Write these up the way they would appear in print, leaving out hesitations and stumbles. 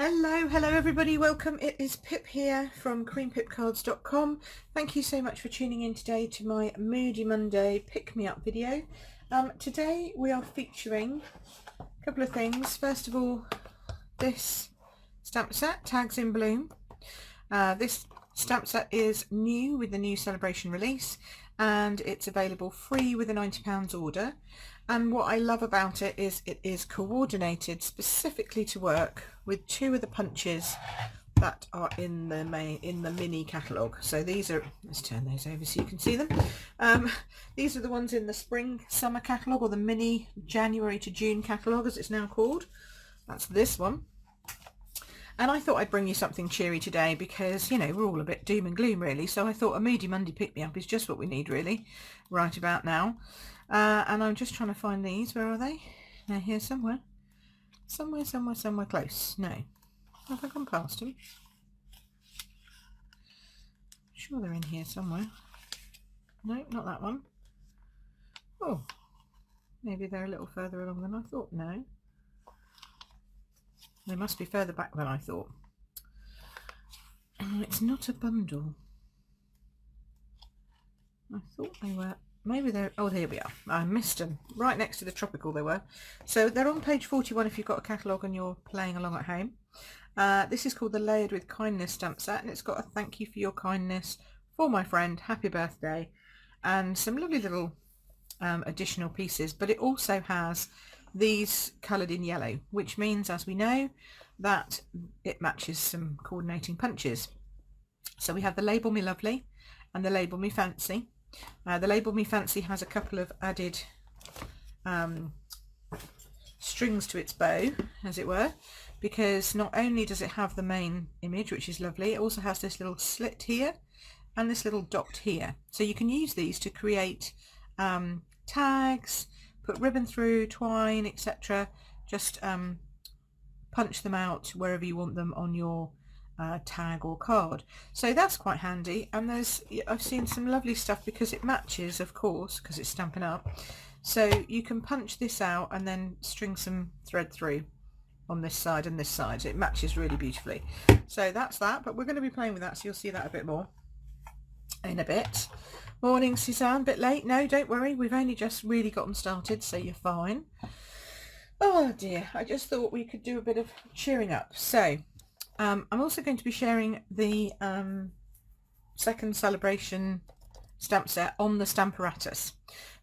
Hello everybody, welcome. It is Pip here from creampipcards.com. Thank you so much for tuning in today to my Moody Monday Pick Me Up video. Today we are featuring a couple of things. First of all, this stamp set, Tags in Bloom. This stamp set is new with the new celebration release and it's available free with a £90 order. And what I love about it is coordinated specifically to work with two of the punches that are in the mini catalogue. So these are, let's turn those over so you can see them. These are the ones in the spring summer catalogue, or the mini January to June catalogue as it's now called. That's this one. And I thought I'd bring you something cheery today because, you know, we're all a bit doom and gloom really. So I thought a Moody Monday pick me up is just what we need really right about now. And I'm just trying to find these. Where are they? They're here somewhere. Somewhere close. No. Have I gone past them? Sure they're in here somewhere. No, not that one. Oh, maybe they're a little further along than I thought. No. They must be further back than I thought. It's not a bundle. I thought they were. Maybe they're, oh here we are, I missed them, right next to the tropical they were. So they're on page 41 if you've got a catalogue and you're playing along at home. This is called the Layered with Kindness stamp set, and it's got a thank you for your kindness, for my friend, happy birthday, and some lovely little additional pieces. But it also has these coloured in yellow, which means, as we know, that it matches some coordinating punches. So we have the Label Me Lovely and the Label Me Fancy. The Label Me Fancy has a couple of added strings to its bow, as it were, because not only does it have the main image, which is lovely, it also has this little slit here and this little dot here. So you can use these to create tags, put ribbon through, twine, etc. Just punch them out wherever you want them on your tag or card. So that's quite handy. And I've seen some lovely stuff because it matches, of course, because it's Stampin' Up. So you can punch this out and then string some thread through on this side and this side. So it matches really beautifully. So that's that, but we're going to be playing with that, so you'll see that a bit more in a bit. Morning, Suzanne. Bit late? No, don't worry. We've only just really gotten started, so you're fine. Oh dear, I just thought we could do a bit of cheering up. So I'm also going to be sharing the second celebration stamp set on the Stamparatus,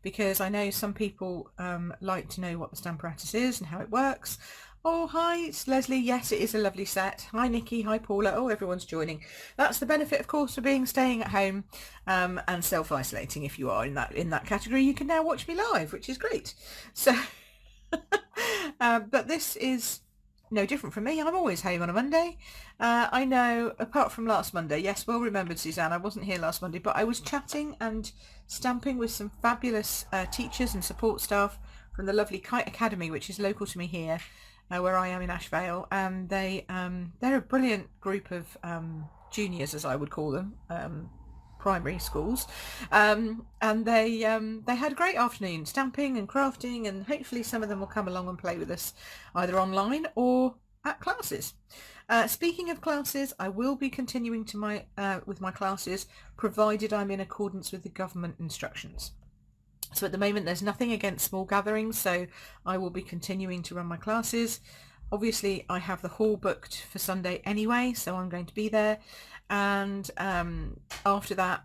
because I know some people like to know what the Stamparatus is and how it works. Oh, hi, it's Leslie. Yes, it is a lovely set. Hi, Nikki. Hi, Paula. Oh, everyone's joining. That's the benefit, of course, of staying at home and self-isolating. If you are in that category, you can now watch me live, which is great. So, but this is no different from me. I'm always home on a Monday. I know, apart from last Monday, yes, well remembered, Suzanne, I wasn't here last Monday, but I was chatting and stamping with some fabulous teachers and support staff from the lovely Kite Academy, which is local to me here, where I am in Ashvale, and they're a brilliant group of juniors, as I would call them, primary schools, and they had a great afternoon stamping and crafting, and hopefully some of them will come along and play with us either online or at classes. Speaking of classes, I will be continuing to with my classes, provided I'm in accordance with the government instructions. So at the moment there's nothing against small gatherings, so I will be continuing to run my classes. Obviously I have the hall booked for Sunday anyway, so I'm going to be there, and after that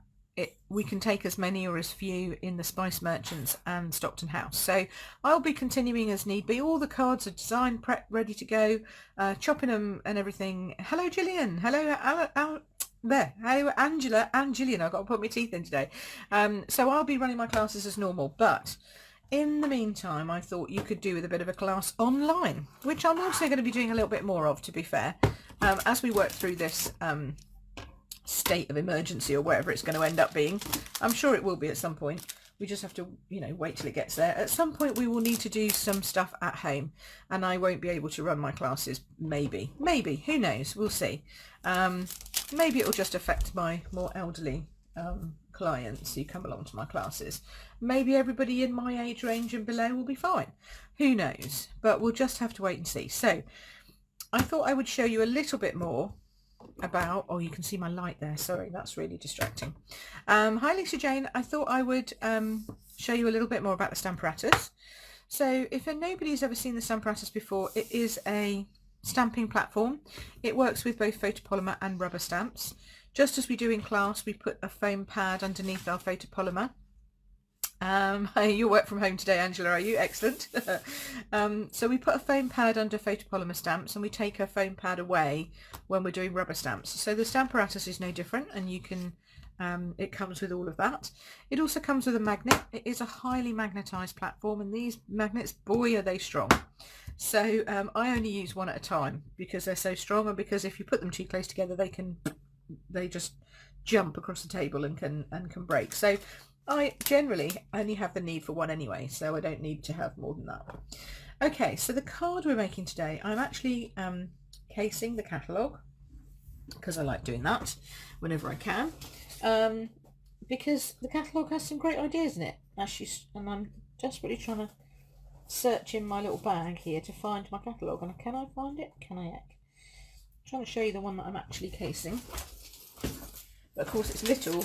we can take as many or as few in the Spice Merchants and Stockton House. So I'll be continuing as need be. All the cards are designed, prepped, ready to go, chopping them and everything. Hello Gillian, hello there, hello Angela and Gillian. I've got to put my teeth in today. So I'll be running my classes as normal, but in the meantime I thought you could do with a bit of a class online, which I'm also going to be doing a little bit more of, to be fair, as we work through this state of emergency, or whatever it's going to end up being. I'm sure it will be at some point. We just have to, you know, wait till it gets there. At some point we will need to do some stuff at home, and I won't be able to run my classes. Maybe, who knows, we'll see. Maybe it'll just affect my more elderly clients who come along to my classes. Maybe everybody in my age range and below will be fine. Who knows? But we'll just have to wait and see. So I thought I would show you a little bit more about, oh, you can see my light there, sorry, that's really distracting. Hi Lisa Jane, I thought I would show you a little bit more about the Stamparatus. So if nobody's ever seen the Stamparatus before, it is a stamping platform. It works with both photopolymer and rubber stamps. Just as we do in class, we put a foam pad underneath our photopolymer. You work from home today, Angela, are you? Excellent. So we put a foam pad under photopolymer stamps and we take a foam pad away when we're doing rubber stamps. So the Stamparatus is no different, and you can, it comes with all of that. It also comes with a magnet. It is a highly magnetized platform, and these magnets, boy, are they strong. So I only use one at a time because they're so strong, and because if you put them too close together, they just jump across the table and can break. So I generally only have the need for one anyway, so I don't need to have more than that. Okay, so the card we're making today, I'm actually casing the catalogue because I like doing that whenever I can, because the catalogue has some great ideas in it. And I'm desperately trying to search in my little bag here to find my catalogue. And can I find it? Can I? I'm trying to show you the one that I'm actually casing. But of course it's little,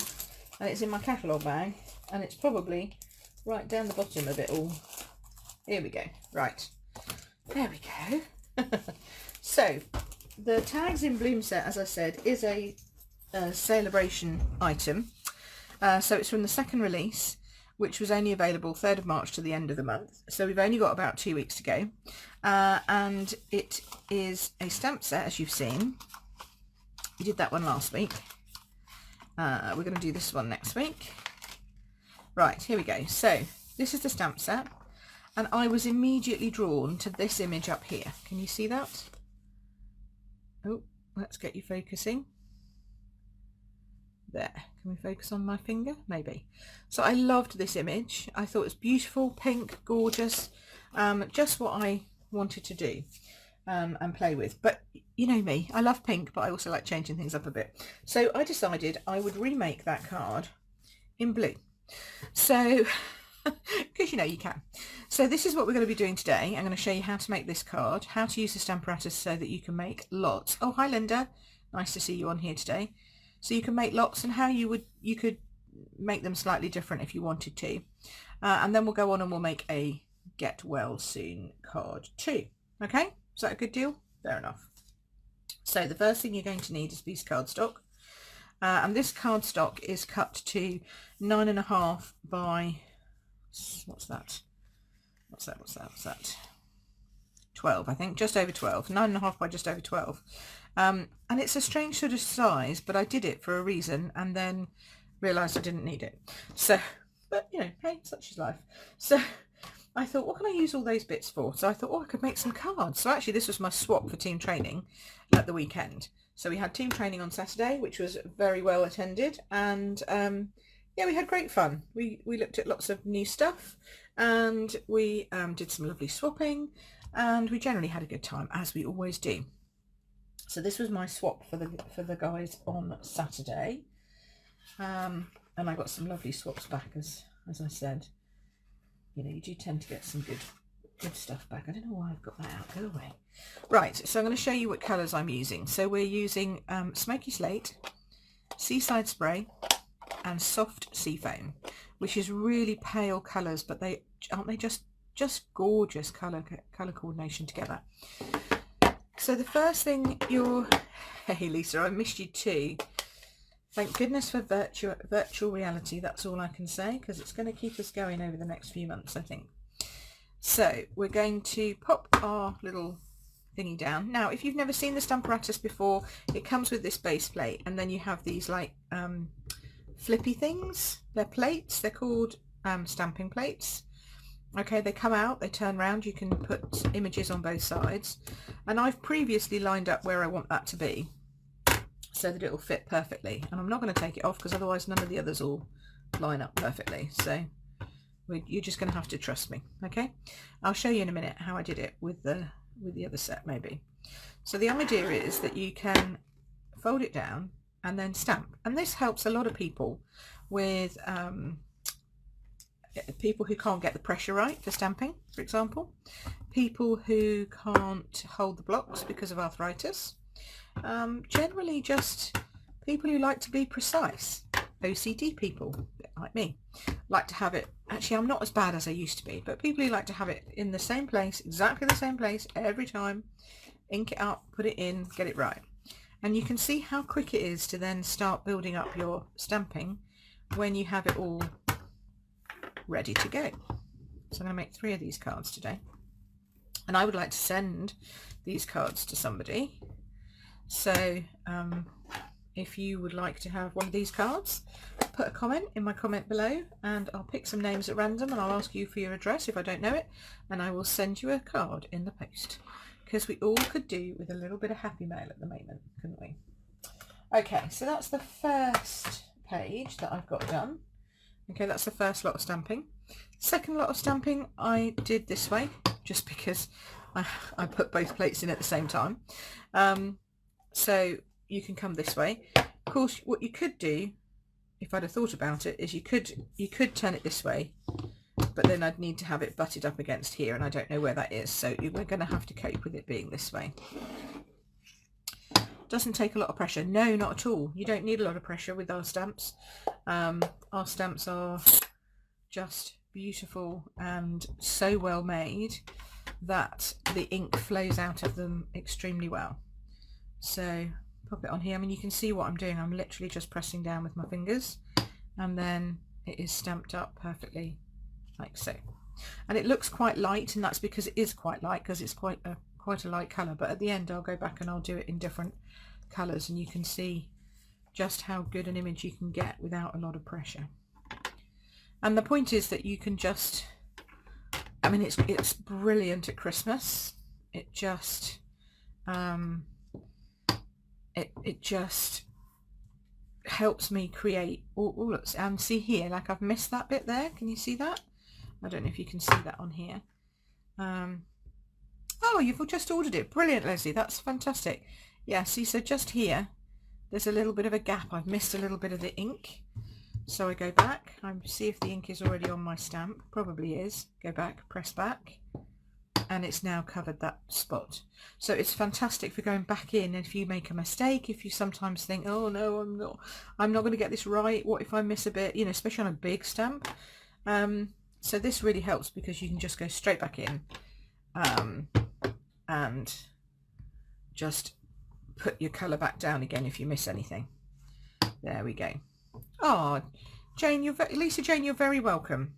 and it's in my catalogue bag, and it's probably right down the bottom of it all. Here we go. Right. There we go. So, the Tags in Bloom set, as I said, is a celebration item. So it's from the second release, which was only available 3rd of March to the end of the month. So we've only got about 2 weeks to go. And it is a stamp set, as you've seen. We did that one last week. We're going to do this one next week. Right, here we go. So this is the stamp set, and I was immediately drawn to this image up here. Can you see that? Oh, let's get you focusing. There. Can we focus on my finger? Maybe. So I loved this image. I thought it was beautiful, pink, gorgeous, just what I wanted to do and play with. But you know me, I love pink, but I also like changing things up a bit. So I decided I would remake that card in blue. So, because you know you can. So this is what we're going to be doing today. I'm going to show you how to make this card, how to use the Stamparatus so that you can make lots. Oh, hi Linda. Nice to see you on here today. So you can make lots, and how you could make them slightly different if you wanted to. And then we'll go on and we'll make a get well soon card too. Okay, is that a good deal? Fair enough. So the first thing you're going to need is a piece of cardstock. And this cardstock is cut to 9.5 by, what's that? 12, I think, just over 12, 9.5 by just over 12. And it's a strange sort of size, but I did it for a reason and then realised I didn't need it. So, but you know, hey, such is life. So I thought, what can I use all those bits for? So I thought, oh, I could make some cards. So actually this was my swap for team training at the weekend. So we had team training on Saturday, which was very well attended, and yeah, we had great fun. We looked at lots of new stuff, and we did some lovely swapping, and we generally had a good time, as we always do. So this was my swap for the guys on Saturday, and I got some lovely swaps back, as I said. You know, you do tend to get some good stuff back. I don't know why I've got that out. Go away. Right, so I'm going to show you what colours I'm using. So we're using Smoky Slate, Seaside Spray, and Soft Sea Foam, which is really pale colours, but aren't they just gorgeous colour coordination together. So the first thing hey Lisa, I missed you too. Thank goodness for virtual reality. That's all I can say, because it's going to keep us going over the next few months, I think. So we're going to pop our little thingy down. Now, if you've never seen the Stamparatus before, it comes with this base plate, and then you have these like flippy things. They're plates. They're called stamping plates. Okay, they come out, they turn round. You can put images on both sides, and I've previously lined up where I want that to be so that it will fit perfectly. And I'm not going to take it off because otherwise none of the others will line up perfectly. So you're just going to have to trust me. Okay, I'll show you in a minute how I did it with the other set maybe. So the idea is that you can fold it down and then stamp, and this helps a lot of people with people who can't get the pressure right for stamping, for example, people who can't hold the blocks because of arthritis, generally just people who like to be precise, OCD people, a bit like me, like to have it, actually I'm not as bad as I used to be, but people who like to have it in the same place, exactly the same place every time, ink it up, put it in, get it right. And you can see how quick it is to then start building up your stamping when you have it all ready to go. So I'm going to make 3 of these cards today, and I would like to send these cards to somebody. So if you would like to have one of these cards, put a comment in my comment below and I'll pick some names at random and I'll ask you for your address if I don't know it, and I will send you a card in the post, because we all could do with a little bit of happy mail at the moment, couldn't we? Okay, so that's the first page that I've got done. Okay, that's the first lot of stamping. Second lot of stamping I did this way, just because I put both plates in at the same time. So you can come this way. Of course, what you could do, if I'd have thought about it, is you could turn it this way, but then I'd need to have it butted up against here, and I don't know where that is, so we're going to have to cope with it being this way. Doesn't take a lot of pressure. No, not at all. You don't need a lot of pressure with our stamps. Our stamps are just beautiful and so well made that the ink flows out of them extremely well. So pop it on here. I mean, you can see what I'm doing. I'm literally just pressing down with my fingers, and then it is stamped up perfectly like so. And it looks quite light, and that's because it is quite light, because it's quite a light colour. But at the end I'll go back and I'll do it in different colours, and you can see just how good an image you can get without a lot of pressure. And the point is that you can just, I mean, it's brilliant at Christmas. It just it just helps me create all and see here, like I've missed that bit there. Can you see that? I don't know if you can see that on here. Oh, you've just ordered it. Brilliant, Leslie. That's fantastic. Yeah, see, so just here, there's a little bit of a gap. I've missed a little bit of the ink. So I go back, I see if the ink is already on my stamp. Probably is. Go back, press back, and it's now covered that spot. So it's fantastic for going back in, and if you make a mistake, if you sometimes think, oh no, I'm not going to get this right, what if I miss a bit, you know, especially on a big stamp. So this really helps, because you can just go straight back in and just put your colour back down again if you miss anything. There we go. Oh, Jane, Lisa Jane, you're very welcome.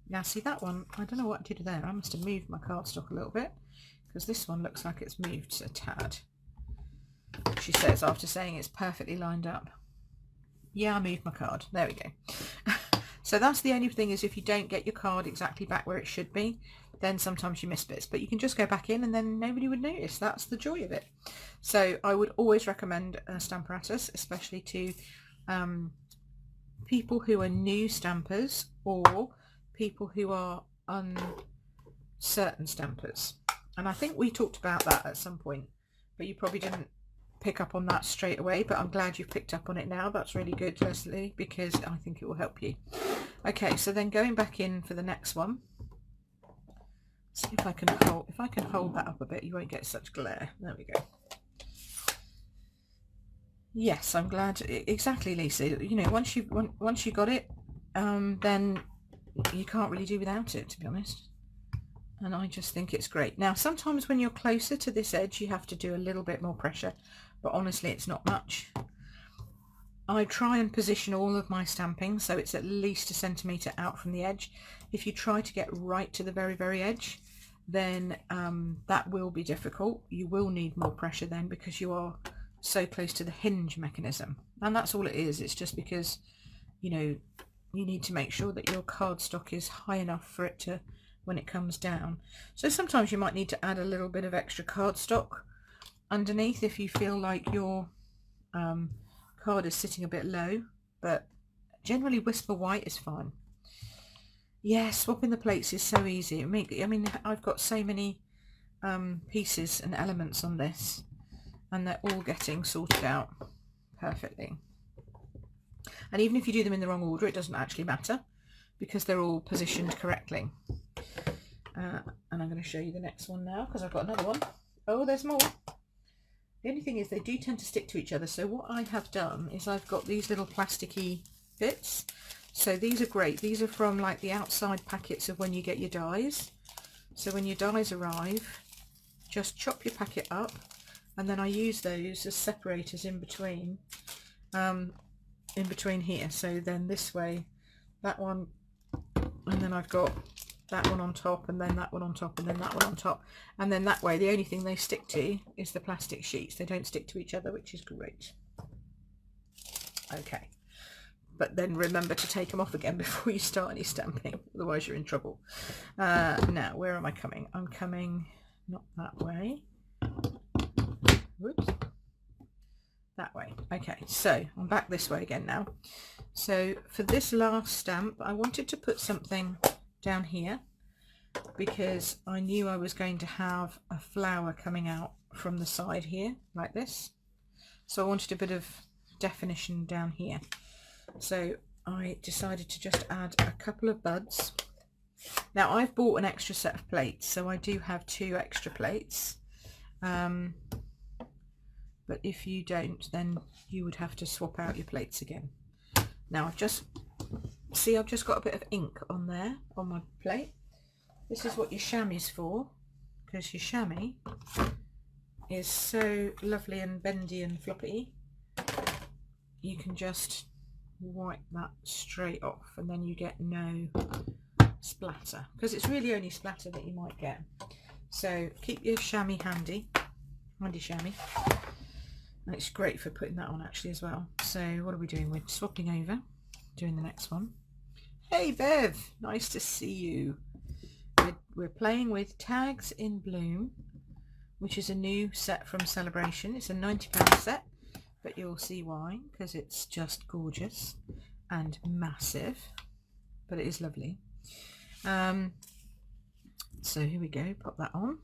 Now see that one, I don't know what I did there. I must have moved my cardstock a little bit, because this one looks like it's moved a tad. She says, after saying it's perfectly lined up. Yeah, I moved my card. There we go. So that's the only thing, is if you don't get your card exactly back where it should be, then sometimes you miss bits, but you can just go back in and then nobody would notice. That's the joy of it. So I would always recommend Stamparatus, especially to people who are new stampers, or people who are uncertain stampers. And I think we talked about that at some point, but you probably didn't pick up on that straight away, but I'm glad you've picked up on it now. That's really good, Leslie, because I think it will help you. Okay, so then going back in for the next one. See if I can hold that up a bit, you won't get such glare. There we go. Yes, I'm glad. Exactly, Lisa. You know, once you got it, then you can't really do without it, to be honest. And I just think it's great. Now, sometimes when you're closer to this edge, you have to do a little bit more pressure, but honestly, it's not much. I try and position all of my stamping so it's at least 1 centimetre out from the edge. If you try to get right to the very, very edge, then that will be difficult. You will need more pressure then, because you are so close to the hinge mechanism. And that's all it is. It's just because, you know, you need to make sure that your cardstock is high enough for it to, when it comes down. So sometimes you might need to add a little bit of extra cardstock underneath if you feel like your card is sitting a bit low, but generally Whisper White is fine. Yeah, swapping the plates is so easy. I mean, I've got so many pieces and elements on this, and they're all getting sorted out perfectly. And even if you do them in the wrong order, it doesn't actually matter, because they're all positioned correctly. And I'm going to show you the next one now because I've got another one. Oh, there's more. The only thing is they do tend to stick to each other. So what I have done is I've got these little plasticky bits. So these are great. These are from like the outside packets of when you get your dies. So when your dies arrive, just chop your packet up, and then I use those as separators in between here. So then this way, that one, and then I've got that one on top, and then that one on top, and then that one on top, and then that way the only thing they stick to is the plastic sheets. They don't stick to each other, which is great. Okay, but then remember to take them off again before you start any stamping, otherwise you're in trouble. Now, where am I coming? I'm coming not that way. Whoops. That way. Okay, so I'm back this way again now. So for this last stamp, I wanted to put something down here because I knew I was going to have a flower coming out from the side here like this. So I wanted a bit of definition down here. So I decided to just add a couple of buds. Now I've bought an extra set of plates, so I do have 2 extra plates. But if you don't, then you would have to swap out your plates again. Now I've just got a bit of ink on there on my plate. This is what your chamois is for, because your chamois is so lovely and bendy and floppy. You can just wipe that straight off and then you get no splatter, because it's really only splatter that you might get. So keep your chamois handy chamois, and it's great for putting that on actually as well. So what are we doing? We're swapping over, doing the next one. Hey Bev, nice to see you. We're playing with Tags in Bloom, which is a new set from Celebration. It's a £90 set, but you'll see why, because it's just gorgeous and massive, but it is lovely. So here we go, pop that on.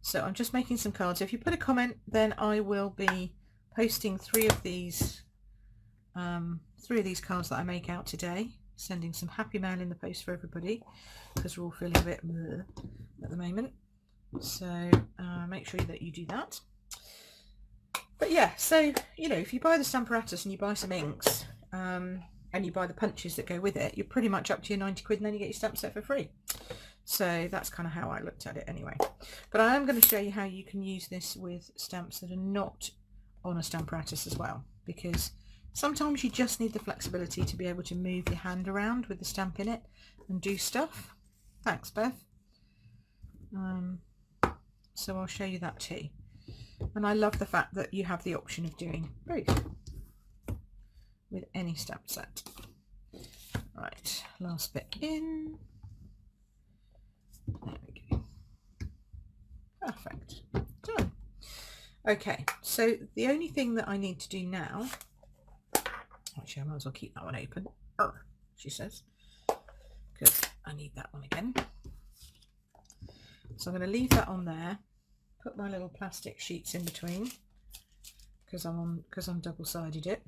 So I'm just making some cards. If you put a comment, then I will be posting 3 of these cards that I make out today, sending some happy mail in the post for everybody, because we're all feeling a bit bleh at the moment. So make sure that you do that. But yeah, so you know, if you buy the Stamparatus and you buy some inks and you buy the punches that go with it, you're pretty much up to your 90 quid, and then you get your stamp set for free. So that's kind of how I looked at it anyway. But I am going to show you how you can use this with stamps that are not on a Stamparatus as well, because sometimes you just need the flexibility to be able to move your hand around with the stamp in it and do stuff. Thanks, Beth. So I'll show you that too. And I love the fact that you have the option of doing both with any stamp set. Right, last bit in. There we go. Perfect. Done. Okay, so the only thing that I need to do now, actually I might as well keep that one open, she says, because I need that one again. So I'm going to leave that on there, put my little plastic sheets in between, because I'm double-sided it.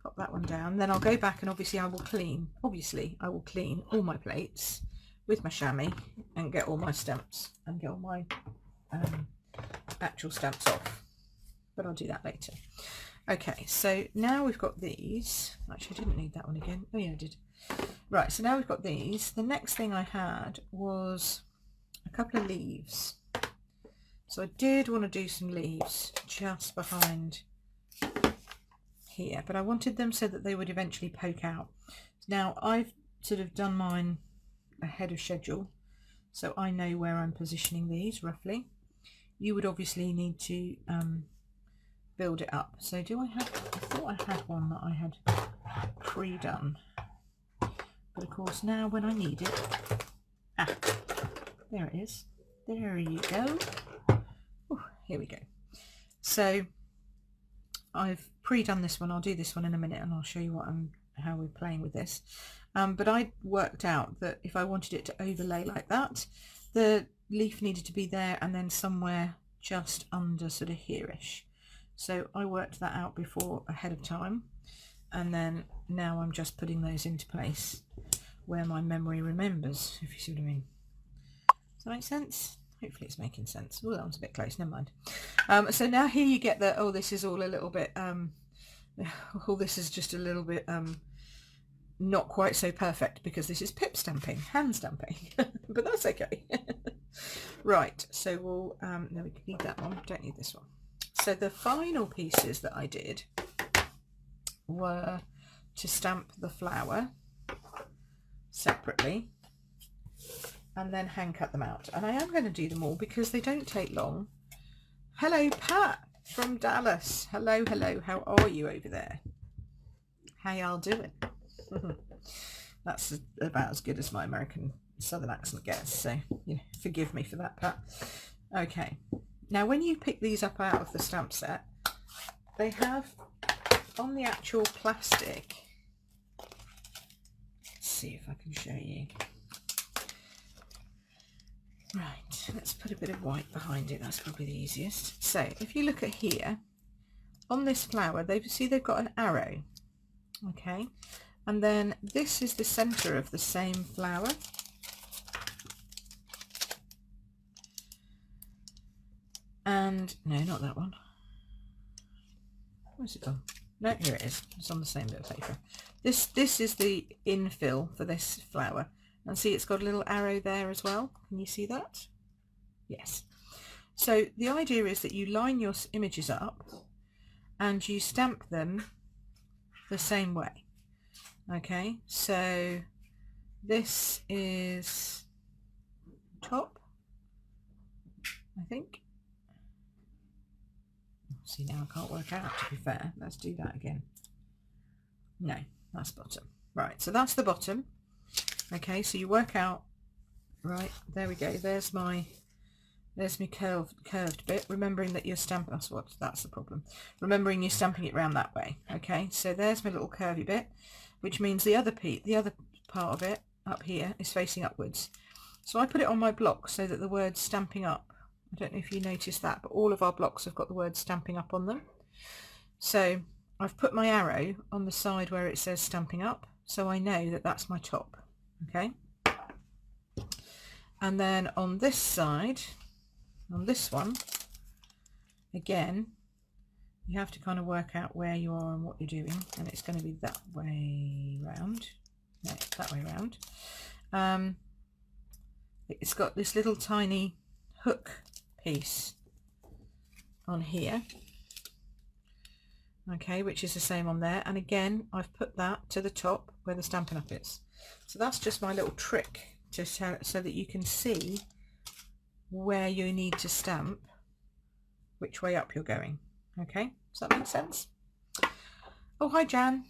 Pop that one down. Then I'll go back and obviously I will clean all my plates with my chamois and get all my stamps and get all my actual stamps off. But I'll do that later. Okay, so now we've got these. Actually, I didn't need that one again. Oh yeah, I did. Right, so now we've got these. The next thing I had was a couple of leaves. So I did want to do some leaves just behind here, but I wanted them so that they would eventually poke out. Now I've sort of done mine ahead of schedule, so I know where I'm positioning these roughly. You would obviously need to build it up. So do I have, I thought I had one that I had pre-done, but of course now when I need it, there it is. There you go. Ooh, here we go. So I've pre-done this one. I'll do this one in a minute and I'll show you how we're playing with this. But I worked out that if I wanted it to overlay like that, the leaf needed to be there and then somewhere just under sort of here-ish. So I worked that out ahead of time, and then now I'm just putting those into place. where my memory remembers, if you see what I mean. Does that make sense? Hopefully it's making sense. Oh, that one's a bit close, never mind. So now here you get the, oh, this is all a little bit, oh, this is just a little bit not quite so perfect because this is pip stamping, hand stamping, but that's okay. Right, so we'll, no, we need that one, don't need this one. So the final pieces that I did were to stamp the flower separately and then hand cut them out. And I am going to do them all because they don't take long. Hello, Pat from Dallas. Hello, hello. How are you over there? How y'all doing? That's about as good as my American Southern accent gets, so you know, forgive me for that, Pat. Okay, now when you pick these up out of the stamp set, they have on the actual plastic, let's see if I can show you. Right, let's put a bit of white behind it, that's probably the easiest. So if you look at here, on this flower, they've got an arrow, okay, and then this is the centre of the same flower. And, no, not that one. Where's it gone? No, here it is. It's on the same bit of paper. This is the infill for this flower. And see, it's got a little arrow there as well. Can you see that? Yes. So the idea is that you line your images up and you stamp them the same way. Okay, so this is top, I think. See, now I can't work out, to be fair. Let's do that again. No, that's bottom. Right, so that's the bottom. Okay, so you work out, right, there we go. There's my curved bit, remembering that you're stamping, that's the problem. Remembering you're stamping it round that way. Okay, so there's my little curvy bit, which means the other part of it up here is facing upwards. So I put it on my block so that the word Stamping Up, I don't know if you noticed that, but all of our blocks have got the word Stamping Up on them. So I've put my arrow on the side where it says Stamping Up, so I know that that's my top. Okay, and then on this side, on this one, again, you have to kind of work out where you are and what you're doing, and it's going to be that way round. No, that way round. It's got this little tiny hook piece on here, okay, which is the same on there, and again I've put that to the top where the Stampin' Up is. So that's just my little trick to show, so that you can see where you need to stamp, which way up you're going. Okay, does that make sense? Oh, hi Jan.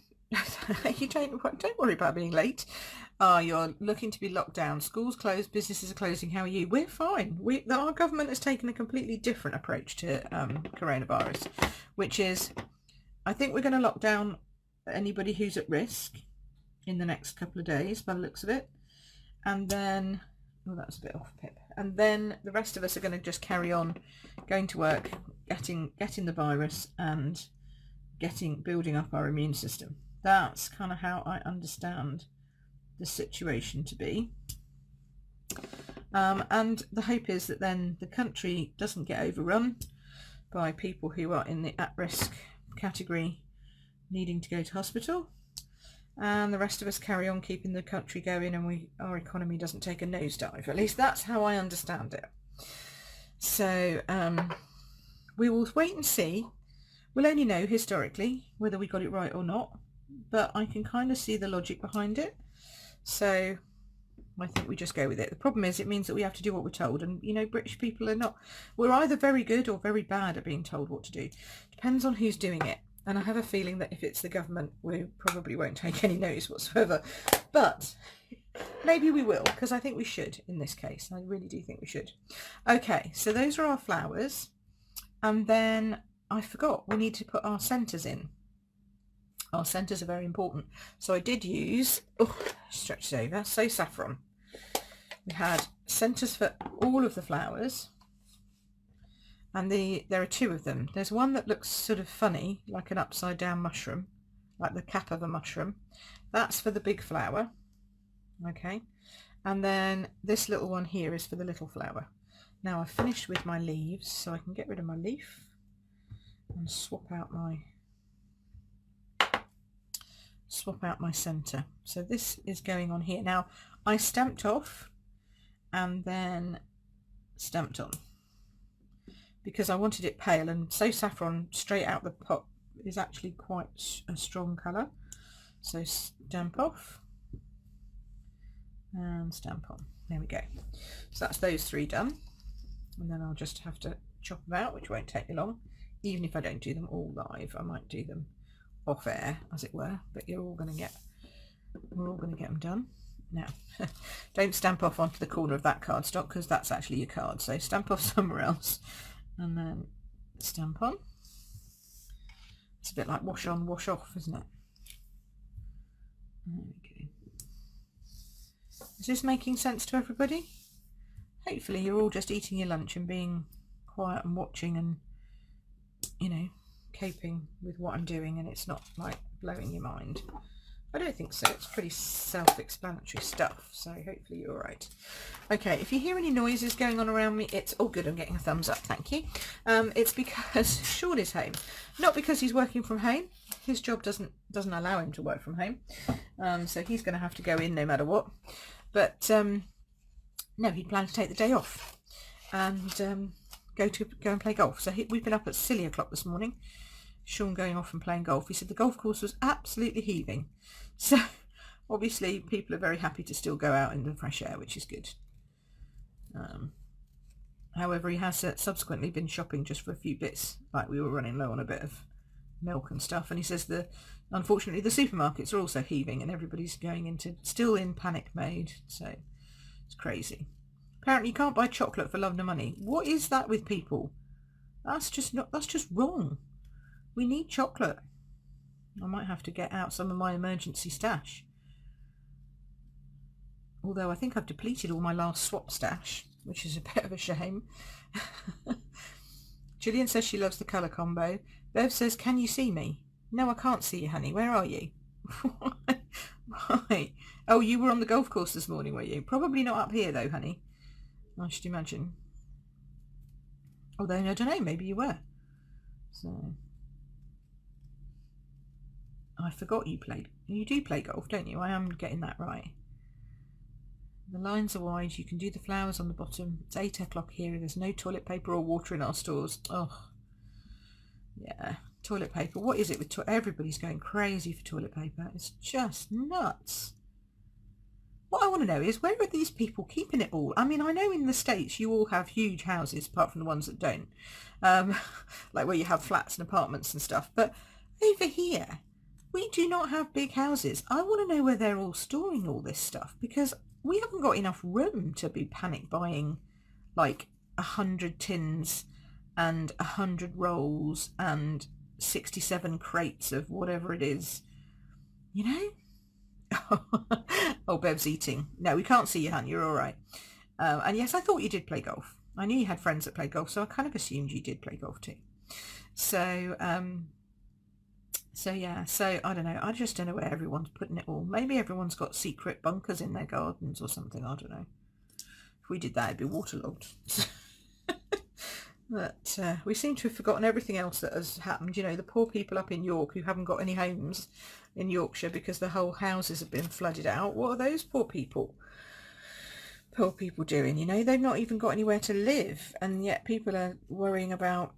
You don't worry about being late. You're looking to be locked down. Schools closed, businesses are closing. How are you? We're fine. Our government has taken a completely different approach to coronavirus, which is, I think we're going to lock down anybody who's at risk in the next couple of days by the looks of it, and then, oh, that was a bit off, Pip, and then the rest of us are going to just carry on going to work, getting the virus and building up our immune system. That's kind of how I understand the situation to be, and the hope is that then the country doesn't get overrun by people who are in the at-risk category needing to go to hospital, and the rest of us carry on keeping the country going, and our economy doesn't take a nosedive. At least that's how I understand it. So we will wait and see. We'll only know historically whether we got it right or not, but I can kind of see the logic behind it. So I think we just go with it. The problem is it means that we have to do what we're told, and you know, British people are not, we're either very good or very bad at being told what to do. Depends on who's doing it. And I have a feeling that if it's the government, we probably won't take any notice whatsoever. But maybe we will, because I think we should in this case. I really do think we should. Okay, so those are our flowers. And then I forgot, we need to put our centres in. Our centres are very important. So I did use, stretch it over, so Saffron. We had centres for all of the flowers. And there are two of them. There's one that looks sort of funny, like an upside down mushroom, like the cap of a mushroom. That's for the big flower. Okay, and then this little one here is for the little flower. Now I've finished with my leaves, so I can get rid of my leaf and swap out my center. So this is going on here. Now I stamped off and then stamped on because I wanted it pale, and So Saffron straight out the pot is actually quite a strong colour. So stamp off and stamp on. There we go. So that's those three done, and then I'll just have to chop them out, which won't take me long. Even if I don't do them all live, I might do them off air, as it were, but we're all going to get them done. Now, don't stamp off onto the corner of that cardstock, because that's actually your card, so stamp off somewhere else and then stamp on. It's a bit like wash on, wash off, isn't it? There we go. Is this making sense to everybody? Hopefully you're all just eating your lunch and being quiet and watching and, you know, coping with what I'm doing, and it's not like blowing your mind. I don't think so. It's pretty self-explanatory stuff, so hopefully you're all right. Okay, if you hear any noises going on around me, it's all good. I'm getting a thumbs up, thank you. It's because Sean is home, not because he's working from home. His job doesn't allow him to work from home, so he's going to have to go in no matter what. But no, he'd planned to take the day off and go and play golf. So we've been up at silly o'clock this morning. Sean going off and playing golf. He said the golf course was absolutely heaving. So obviously people are very happy to still go out in the fresh air, which is good. However, he has subsequently been shopping just for a few bits, like we were running low on a bit of milk and stuff, and he says unfortunately the supermarkets are also heaving and everybody's still in panic mode, so it's crazy. Apparently you can't buy chocolate for love nor money. What is that with people? That's just wrong. We need chocolate. I might have to get out some of my emergency stash. Although I think I've depleted all my last swap stash, which is a bit of a shame. Gillian says she loves the colour combo. Bev says, can you see me? No, I can't see you, honey. Where are you? Right. Oh, you were on the golf course this morning, were you? Probably not up here, though, honey. I should imagine. Although, I don't know, maybe you were. So, I forgot you do play golf, don't you? I am getting that right. The lines are wide. You can do the flowers on the bottom. It's 8 o'clock here. There's no toilet paper or water in our stores. Oh, yeah. Toilet paper. What is it with everybody's going crazy for toilet paper? It's just nuts. What I want to know is, where are these people keeping it all? I mean, I know in the States you all have huge houses, apart from the ones that don't. Like where you have flats and apartments and stuff. But over here, we do not have big houses. I want to know where they're all storing all this stuff, because we haven't got enough room to be panic buying like 100 tins and 100 rolls and 67 crates of whatever it is, you know? Oh, Bev's eating. No, we can't see you, hun. You're all right. And yes, I thought you did play golf. I knew you had friends that played golf, so I kind of assumed you did play golf too. So, yeah, so I don't know. I just don't know where everyone's putting it all. Maybe everyone's got secret bunkers in their gardens or something. I don't know. If we did that, it'd be waterlogged. But we seem to have forgotten everything else that has happened. You know, the poor people up in York who haven't got any homes in Yorkshire because the whole houses have been flooded out. What are those poor people doing? You know, they've not even got anywhere to live, and yet people are worrying about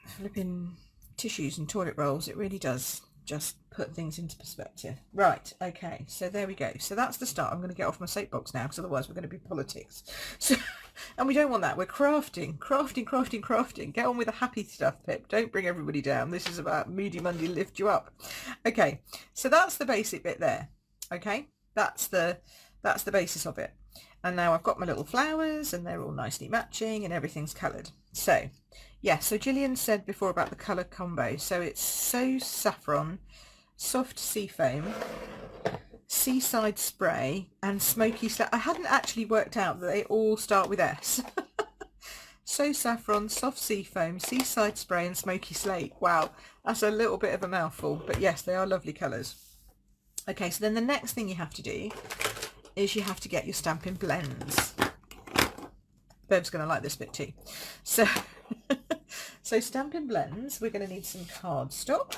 flipping tissues and toilet rolls. It really does just put things into perspective. Right, okay, so there we go. So that's the start. I'm going to get off my soapbox now, because otherwise we're going to be politics. So, and we don't want that. We're crafting. Get on with the happy stuff, Pip. Don't bring everybody down. This is about Moody Monday, lift you up. Okay, so that's the basic bit there. Okay, that's the basis of it. And now I've got my little flowers, and they're all nicely matching, and everything's coloured. So, yeah, so Gillian said before about the colour combo. So it's So Saffron, Soft Seafoam, Seaside Spray, and Smoky Slate. I hadn't actually worked out that they all start with S. So Saffron, Soft Seafoam, Seaside Spray, and Smoky Slate. Wow, that's a little bit of a mouthful, but yes, they are lovely colours. Okay, so then the next thing you have to do is you have to get your Stampin Blends. Bev's going to like this bit too. So, so Stampin Blends, we're going to need some cardstock,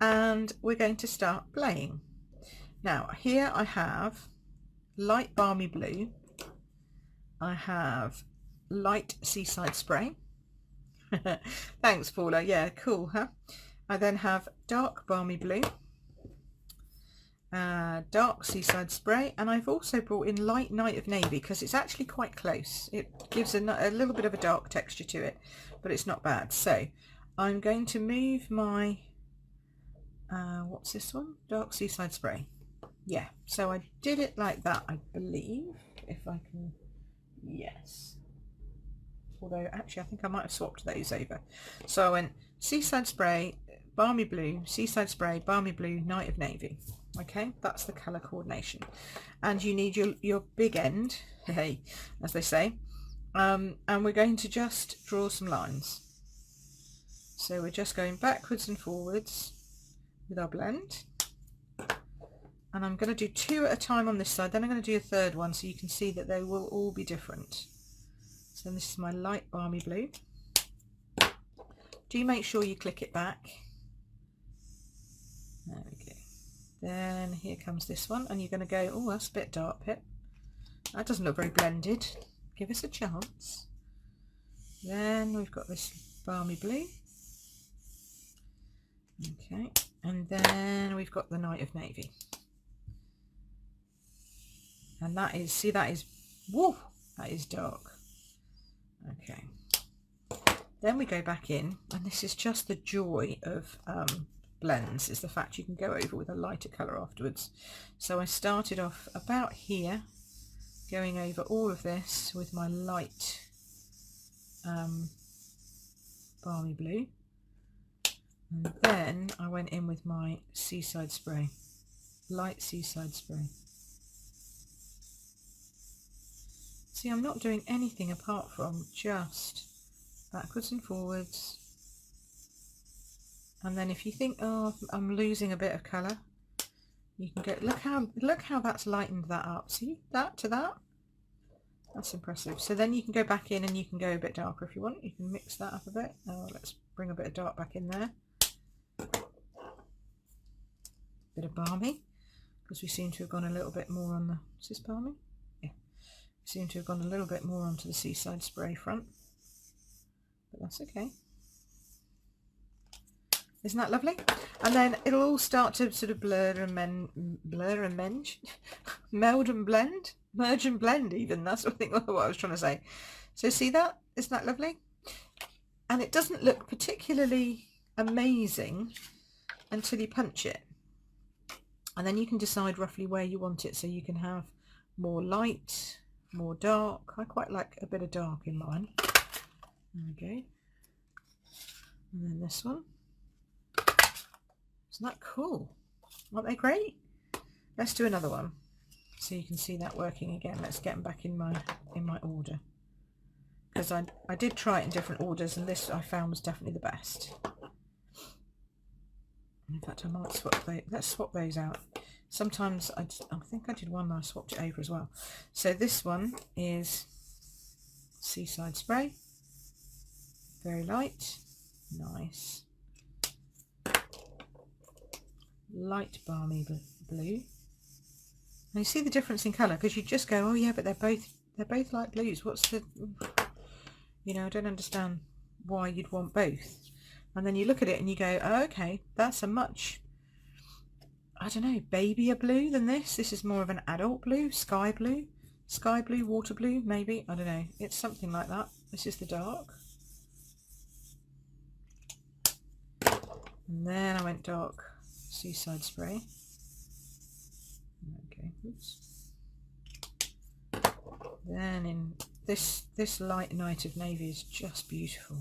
and we're going to start playing. Now here I have light Balmy blue, I have light Seaside spray. Thanks Paula, yeah, cool, huh? I then have dark Balmy blue, dark Seaside spray, and I've also brought in light Night of Navy because it's actually quite close. It gives a little bit of a dark texture to it, but it's not bad. So I'm going to move my what's this one? Dark Seaside spray. Yeah, so I did it like that, I believe, if I can, yes. Although actually I think I might have swapped those over. So I went Seaside spray, Balmy blue, Seaside spray, Balmy blue, Night of Navy. Okay, that's the colour coordination. And you need your big end, hey, as they say, and we're going to just draw some lines. So we're just going backwards and forwards with our blend. And I'm going to do 2 at a time on this side, then I'm going to do a third one so you can see that they will all be different. So this is my light Balmy blue. Do make sure you click it back. There we go. Then here comes this one, and you're going to go, oh, that's a bit dark, Pip. That doesn't look very blended. Give us a chance. Then we've got this Balmy blue. Okay, and then we've got the Night of Navy. And that is, see, that is, whoa, that is dark. Okay. Then we go back in, and this is just the joy of blends, is the fact you can go over with a lighter colour afterwards. So I started off about here, going over all of this with my light Balmy blue. And then I went in with my Seaside spray, light Seaside spray. See, I'm not doing anything apart from just backwards and forwards. And then if you think, oh, I'm losing a bit of colour, you can get, look how that's lightened that up. See, that to that? That's impressive. So then you can go back in and you can go a bit darker if you want. You can mix that up a bit. Oh, let's bring a bit of dark back in there. Bit of Balmy, because we seem to have gone a little bit more on the, is this Balmy? Yeah. We seem to have gone a little bit more onto the Seaside spray front. But that's okay. Isn't that lovely? And then it'll all start to sort of meld and blend, merge and blend even. That's what I think what I was trying to say. So see that? Isn't that lovely? And it doesn't look particularly amazing until you punch it. And then you can decide roughly where you want it. So you can have more light, more dark. I quite like a bit of dark in mine. There we go. And then this one. Isn't that cool? Aren't they great? Let's do another one so you can see that working again. Let's get them back in my order, because I did try it in different orders, and this I found was definitely the best. In fact, I might swap those. Let's swap those out. Sometimes I think I did one and I swapped it over as well. So this one is Seaside spray, very light, nice. Light Balmy blue, and you see the difference in colour, because you just go, oh yeah, but they're both light blues. What's the, you know, I don't understand why you'd want both. And then you look at it and you go, oh, okay, that's a much, I don't know, babyer blue than this. This is more of an adult blue, sky blue, water blue, maybe, I don't know. It's something like that. This is the dark. And then I went dark Seaside spray. Okay, oops. Then in this light Night of Navy is just beautiful,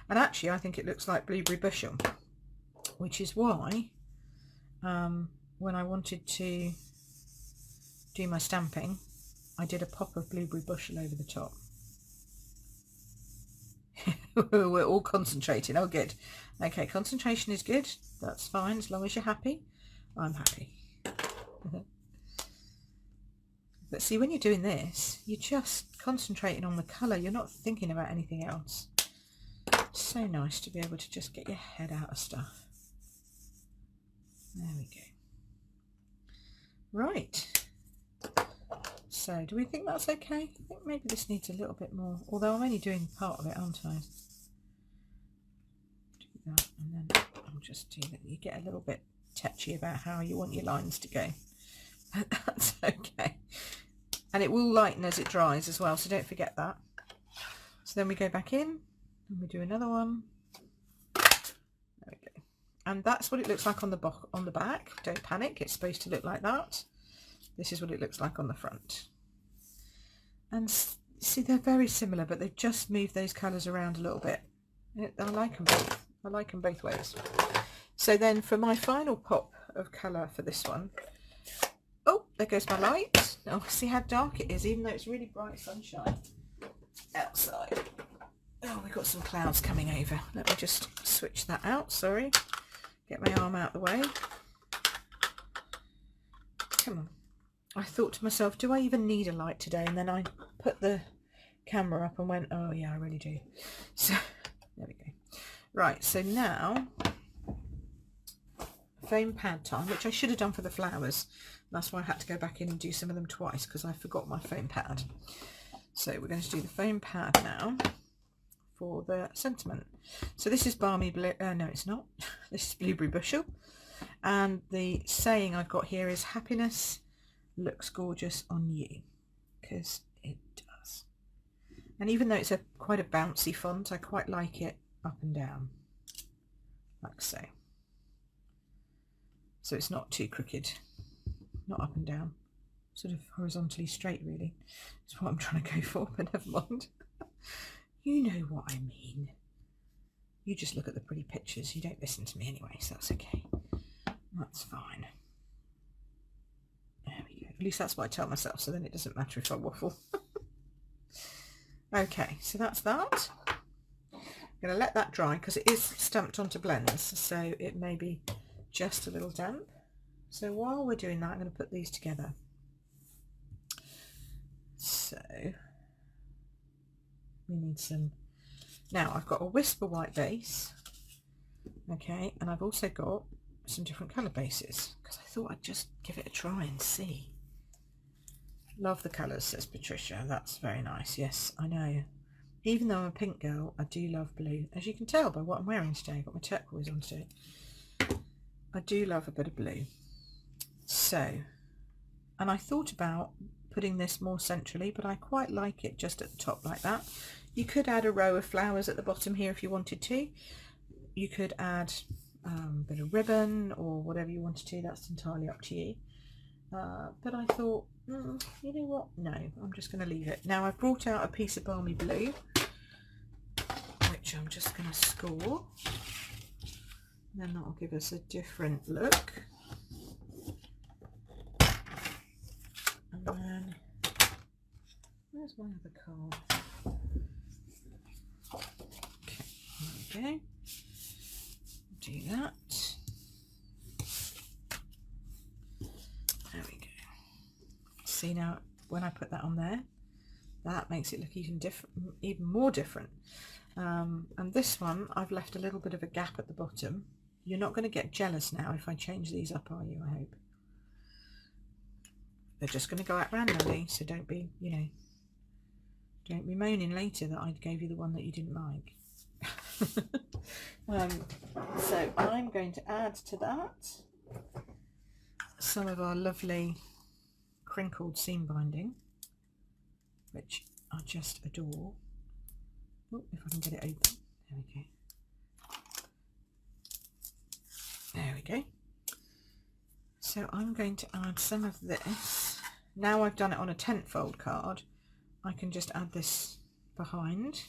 and actually I think it looks like blueberry bushel, which is why when I wanted to do my stamping, I did a pop of blueberry bushel over the top. We're all concentrating. Oh, good. Okay, concentration is good. That's fine as long as you're happy. I'm happy. But see, when you're doing this, you're just concentrating on the colour. You're not thinking about anything else. It's so nice to be able to just get your head out of stuff. There we go. Right. So, do we think that's okay? I think maybe this needs a little bit more, although I'm only doing part of it, aren't I? Do that, and then I'll just do that. You get a little bit touchy about how you want your lines to go. That's okay. And it will lighten as it dries as well, so don't forget that. So then we go back in and we do another one. There we go. And that's what it looks like on the back. Don't panic, it's supposed to look like that. This is what it looks like on the front. And see, they're very similar, but they've just moved those colours around a little bit. I like them both. I like them both ways. So then for my final pop of colour for this one, oh, there goes my light. Oh, see how dark it is, even though it's really bright sunshine outside. Oh, we've got some clouds coming over. Let me just switch that out, sorry. Get my arm out of the way. Come on. I thought to myself, do I even need a light today? And then I put the camera up and went, oh yeah, I really do. So, there we go. Right, so now, foam pad time, which I should have done for the flowers. That's why I had to go back in and do some of them twice, because I forgot my foam pad. So we're going to do the foam pad now for the sentiment. So this is Balmy Blue, no it's not, this is Blueberry Bushel. And the saying I've got here is, happiness looks gorgeous on you, because it does. And even though it's quite a bouncy font, I quite like it up and down, like so. So it's not too crooked, not up and down, sort of horizontally straight really. That's what I'm trying to go for, but never mind. You know what I mean. You just look at the pretty pictures, you don't listen to me anyway, so that's okay. That's fine. There we go. At least that's what I tell myself, so then it doesn't matter if I waffle. Okay, so that's that. I'm going to let that dry because it is stamped onto blends, so it may be just a little damp. So while we're doing that, I'm going to put these together. So we need some. Now I've got a Whisper white base, okay, and I've also got some different colour bases because I thought I'd just give it a try and see. Love the colours, says Patricia. That's very nice. Yes, I know. Even though I'm a pink girl, I do love blue. As you can tell by what I'm wearing today, I've got my turquoise on today. I do love a bit of blue. So, and I thought about putting this more centrally, but I quite like it just at the top like that. You could add a row of flowers at the bottom here if you wanted to. You could add a bit of ribbon or whatever you wanted to. That's entirely up to you. But I thought, you know what? No, I'm just going to leave it. Now I've brought out a piece of Balmy Blue, which I'm just going to score. And then that'll give us a different look. And then, where's my other card? Okay, there we go. Do that. There we go. See now, when I put that on there, that makes it look even different, even more different. And this one, I've left a little bit of a gap at the bottom. You're not going to get jealous now if I change these up, are you? I hope. They're just going to go out randomly, so don't be, you know, don't be moaning later that I gave you the one that you didn't like. So I'm going to add to that some of our lovely crinkled seam binding, which I just adore. Oh, if I can get it open. There we go. There we go. So I'm going to add some of this. Now I've done it on a tent fold card, I can just add this behind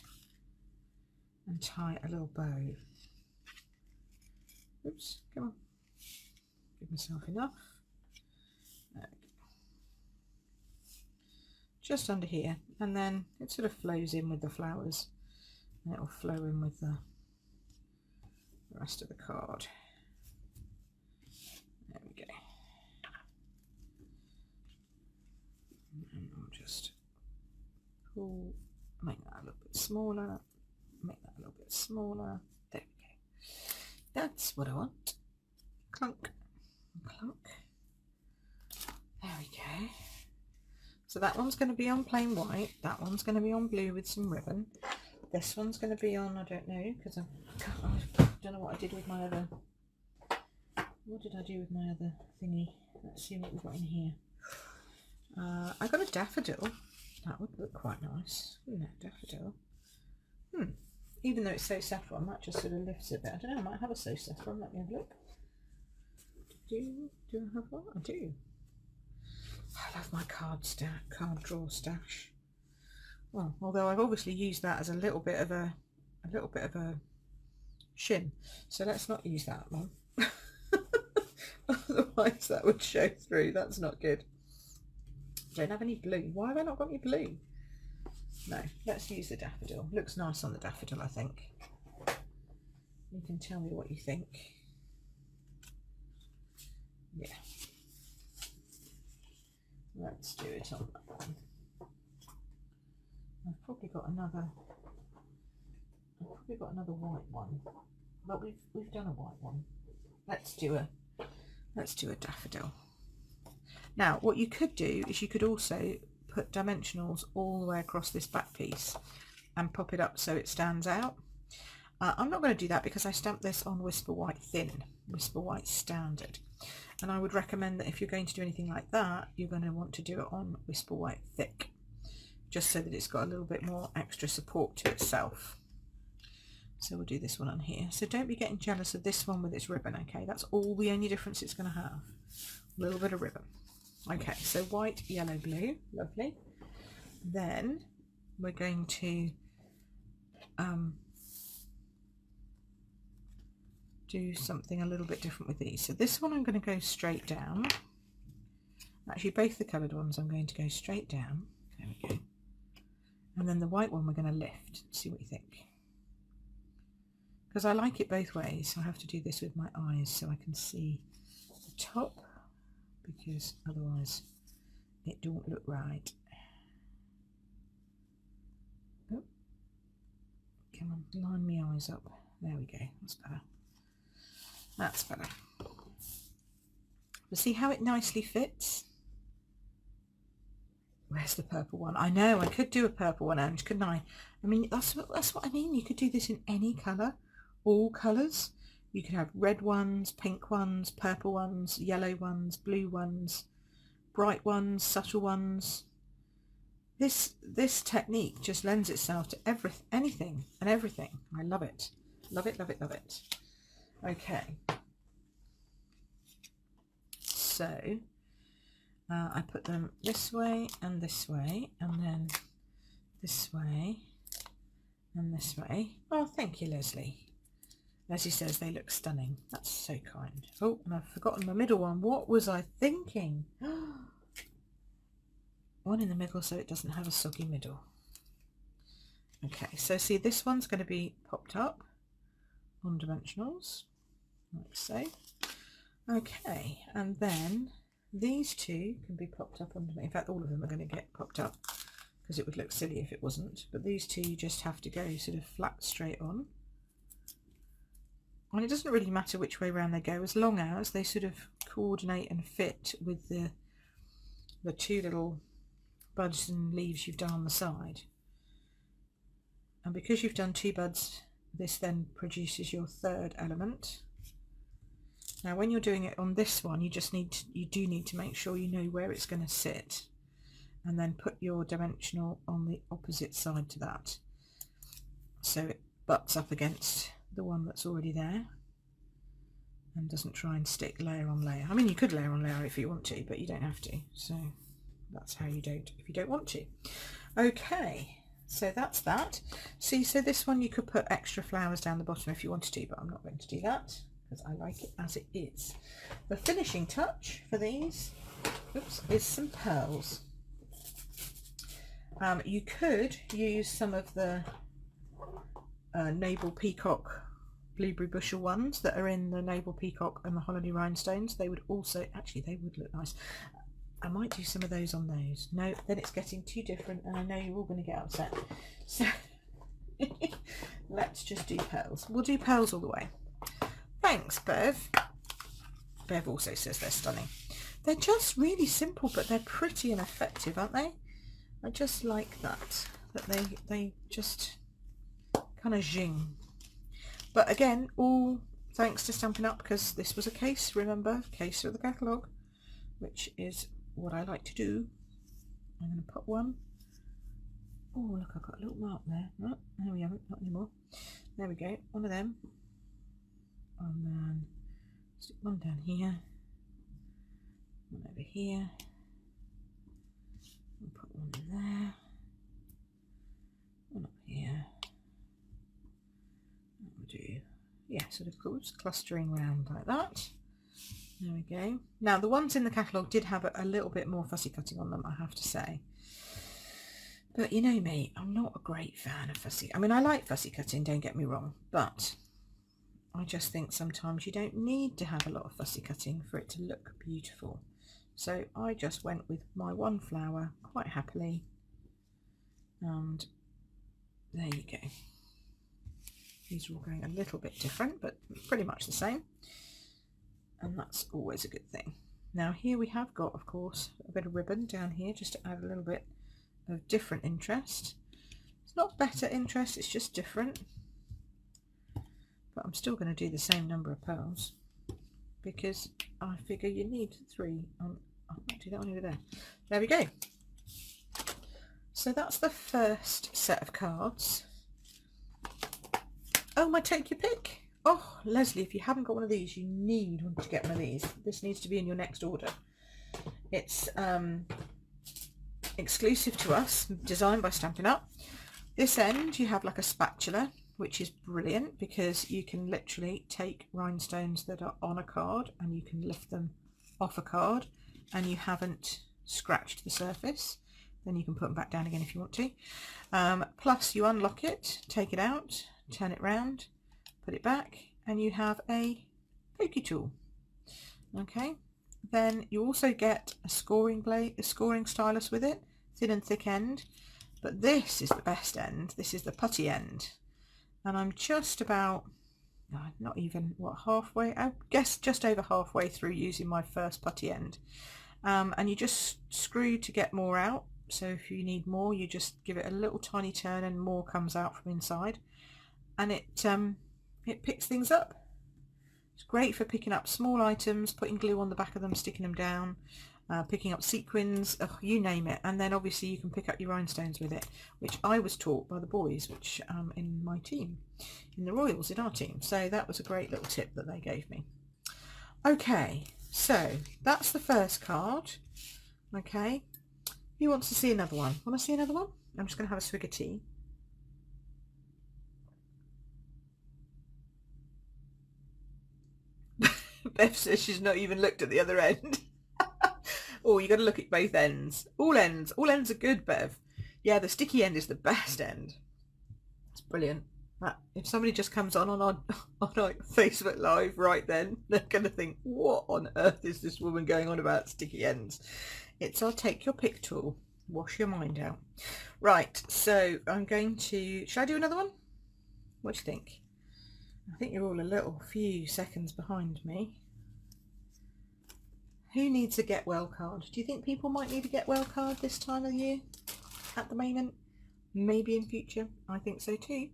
and tie a little bow. Oops, come on. Give myself enough. There we go. Just under here, and then it sort of flows in with the flowers, and it will flow in with the rest of the card. There we go. pull, make that a little bit smaller, make that a little bit smaller. There we go. That's what I want. Clunk, clunk. There we go. So that one's going to be on plain white. That one's going to be on blue with some ribbon. This one's going to be on, I don't know, because I don't know what I did with my other. What did I do with my other thingy? Let's see what we've got in here. I got a daffodil. That would look quite nice, wouldn't it? Daffodil. Even though it's so saffron, that just sort of lifts it a bit. I don't know, I might have a so saffron. Let me have a look. Do I have one? I do. I love my card drawer stash. Well, although I've obviously used that as a little bit of a shim, so let's not use that one. Otherwise that would show through. That's not good. Don't have any blue. Why have I not got any blue? No, let's use the daffodil. Looks nice on the daffodil, I think. You can tell me what you think. Yeah. Let's do it on that one. I've probably got another white one, but we've done a white one. Let's do a daffodil. Now what you could do is you could also put dimensionals all the way across this back piece and pop it up so it stands out. I'm not going to do that because I stamped this on Whisper White Thin, Whisper White Standard, and I would recommend that if you're going to do anything like that, you're going to want to do it on Whisper White Thick, just so that it's got a little bit more extra support to itself. So we'll do this one on here. So don't be getting jealous of this one with its ribbon, okay? That's all the only difference it's going to have. A little bit of ribbon. Okay, so white, yellow, blue, lovely. Then we're going to do something a little bit different with these. So this one I'm going to go straight down. Actually, both the coloured ones I'm going to go straight down. There we go. And then the white one we're going to lift. See what you think. Because I like it both ways, so I have to do this with my eyes so I can see the top, because otherwise it don't look right. Oh, come on, line my eyes up. There we go, that's better. That's better. But see how it nicely fits? Where's the purple one? I know, I could do a purple one, Ange, couldn't I? I mean, that's what I mean. You could do this in any colour, all colours. You could have red ones, pink ones, purple ones, yellow ones, blue ones, bright ones, subtle ones. This technique just lends itself to anything and everything. I love it. Love it, love it, love it. Okay. So I put them this way, and then this way and this way. Oh, thank you, Leslie. Leslie says they look stunning. That's so kind. Oh, and I've forgotten my middle one. What was I thinking? One in the middle so it doesn't have a soggy middle. Okay, so see, this one's going to be popped up on dimensionals, like so. Okay, and then these two can be popped up on, in fact all of them are going to get popped up because it would look silly if it wasn't, but these two you just have to go sort of flat straight on. And it doesn't really matter which way around they go, as long as they sort of coordinate and fit with the two little buds and leaves you've done on the side. And because you've done two buds, this then produces your third element. Now when you're doing it on this one, you do need to make sure you know where it's going to sit, and then put your dimensional on the opposite side to that, so it butts up against the one that's already there and doesn't try and stick layer on layer. I mean, you could layer on layer if you want to, but you don't have to, so that's how you do it if you don't want to. Okay, so that's that. See, so this one you could put extra flowers down the bottom if you wanted to, but I'm not going to do that because I like it as it is. The finishing touch for these, oops, is some pearls. You could use some of the Navel Peacock Blueberry Bushel ones that are in the Navel Peacock and the Holiday Rhinestones. They would also, actually they would look nice. I might do some of those on those. No, then it's getting too different and I know you're all going to get upset. So let's just do pearls. We'll do pearls all the way. Thanks, Bev. Bev also says they're stunning. They're just really simple, but they're pretty and effective, aren't they? I just like that they just kind of zing. But again, all thanks to Stampin' Up, because this was a case, remember, case of the catalogue, which is what I like to do. I'm going to put one. Oh, look, I've got a little mark there. Oh, there we haven't, not anymore. There we go, one of them. And then stick one down here, one over here. We'll put one in there, one up here. We'll do, yeah, sort of clustering round like that. There we go. Now the ones in the catalogue did have a little bit more fussy cutting on them, I have to say. But you know me, I'm not a great fan of fussy. I mean, I like fussy cutting, don't get me wrong, but I just think sometimes you don't need to have a lot of fussy cutting for it to look beautiful. So I just went with my one flower quite happily, and there you go. These are all going a little bit different, but pretty much the same, and that's always a good thing. Now here we have got, of course, a bit of ribbon down here just to add a little bit of different interest. It's not better interest, it's just different. But I'm still going to do the same number of pearls because I figure you need 3 on. I'll do that one over there. There we go. So that's the first set of cards. Oh, my take your pick. Oh, Leslie, if you haven't got one of these, you need to get one of these. This needs to be in your next order. It's exclusive to us, designed by Stampin' Up. This end you have like a spatula, which is brilliant because you can literally take rhinestones that are on a card and you can lift them off a card and you haven't scratched the surface. Then you can put them back down again if you want to. Plus you unlock it, take it out, turn it round, put it back, and you have a pokey tool. Okay, then you also get a scoring blade, a scoring stylus with it, thin and thick end, but this is the best end. This is the putty end, and I'm just about, not even, what, halfway, I guess just over halfway through using my first putty end. And you just screw to get more out, so if you need more you just give it a little tiny turn and more comes out from inside, and it picks things up. It's great for picking up small items, putting glue on the back of them, sticking them down, picking up sequins, you name it. And then obviously you can pick up your rhinestones with it, which I was taught by the boys, which in my team, in the Royals, in our team. So that was a great little tip that they gave me. Okay, so that's the first card. Okay, who wants to see another one? Want to see another one? I'm just going to have a swig of tea. Bev says she's not even looked at the other end. Oh, you got to look at both ends. All ends are good, Bev. Yeah, the sticky end is the best end. It's brilliant. If somebody just comes on our Facebook Live right then, they're going to think, what on earth is this woman going on about sticky ends? It's our take your pick tool. Wash your mind out. Right, so I'm going to, should I do another one? What do you think? I think you're all a few seconds behind me. Who needs a get well card? Do you think people might need a get well card this time of the year? At the moment? Maybe in future? I think so too.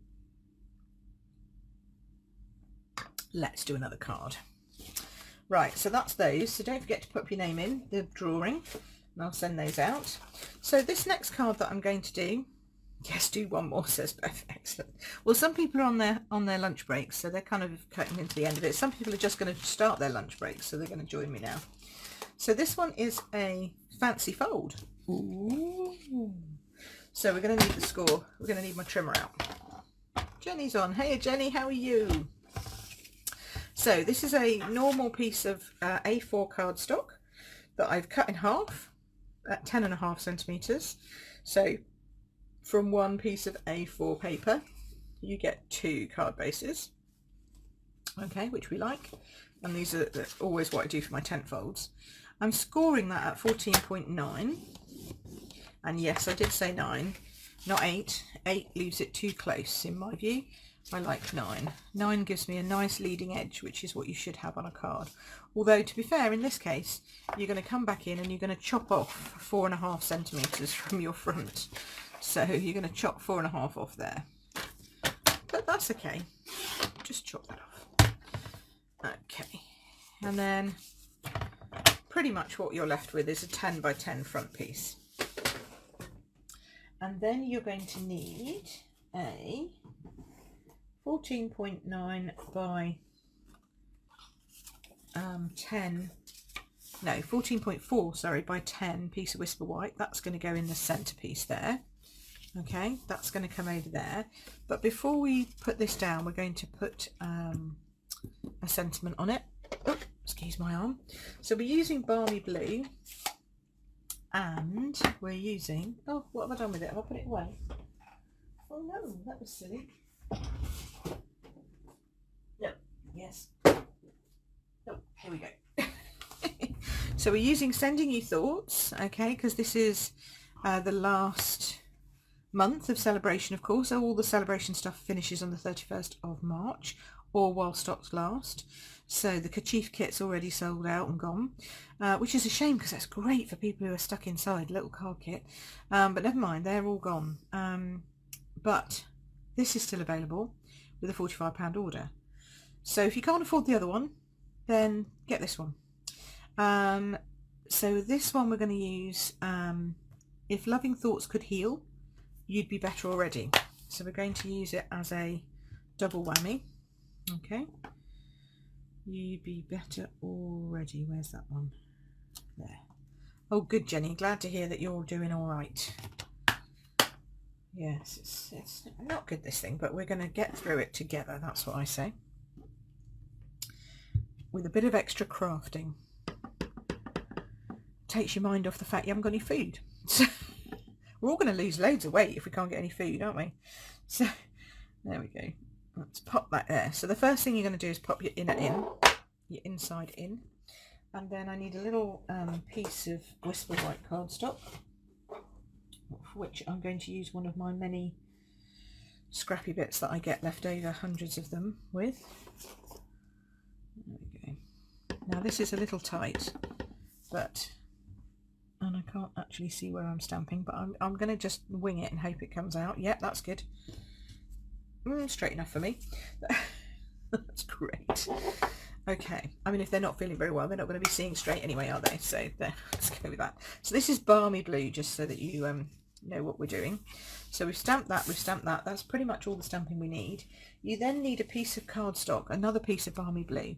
Let's do another card. Right, so that's those. So don't forget to put your name in the drawing, and I'll send those out. So this next card that I'm going to do, yes, do one more, says Beth. Excellent. Well, some people are on their lunch breaks, so they're kind of cutting into the end of it. Some people are just going to start their lunch break, so they're going to join me now. So this one is a fancy fold. Ooh. So we're going to need the score. We're going to need my trimmer out. Jenny's on. Hey Jenny, how are you? So this is a normal piece of A4 cardstock that I've cut in half at 10.5 centimeters. So from one piece of A4 paper you get 2 card bases, okay, which we like, and these are always what I do for my tent folds. I'm scoring that at 14.9, and yes, I did say 9, not 8. 8 leaves it too close in my view. I like 9. 9 gives me a nice leading edge, which is what you should have on a card. Although, to be fair, in this case, you're going to come back in and you're going to chop off 4.5 centimetres from your front. So you're going to chop 4.5 off there. But that's okay. Just chop that off. Okay. And then pretty much what you're left with is a 10 by 10 front piece. And then you're going to need a 14.9 by 10, no, 14.4, sorry, by 10 piece of Whisper White. That's going to go in the centerpiece there. Okay, that's going to come over there. But before we put this down, we're going to put a sentiment on it. Oh, excuse my arm. So we're using Balmy Blue, and we're using, oh, what have I done with it? Have I put it away? Oh no, that was silly. No, yes. Oh, here we go. So we're using Sending You Thoughts, okay, because this is the last month of celebration, of course. So all the celebration stuff finishes on the 31st of March, or while stocks last. So the kerchief kit's already sold out and gone, which is a shame because that's great for people who are stuck inside, little card kit. But never mind, they're all gone. But this is still available with a £45 order. So if you can't afford the other one, then get this one. So this one we're going to use, If Loving Thoughts Could Heal, You'd Be Better Already. So we're going to use it as a double whammy. Okay. You'd Be Better Already. Where's that one? There. Oh, good, Jenny. Glad to hear that you're doing all right. Yes, it's not good, this thing, but we're going to get through it together. That's what I say. With a bit of extra crafting. Takes your mind off the fact you haven't got any food. So we're all going to lose loads of weight if we can't get any food, aren't we? So there we go. Let's pop that there. So the first thing you're going to do is pop your inner in, your inside in, and then I need a little piece of Whisper White cardstock, for which I'm going to use one of my many scrappy bits that I get left over, hundreds of them, with. There we go. Now this is a little tight, but, and I can't actually see where I'm stamping, but I'm going to just wing it and hope it comes out. Yep, that's good. Straight enough for me. That's great. Okay, I mean, if they're not feeling very well, they're not going to be seeing straight anyway, are they? So there, let's go with that. So this is Balmy Blue, just so that you know what we're doing. So we've stamped that, we've stamped that. That's pretty much all the stamping we need. You then need a piece of cardstock, another piece of Balmy Blue,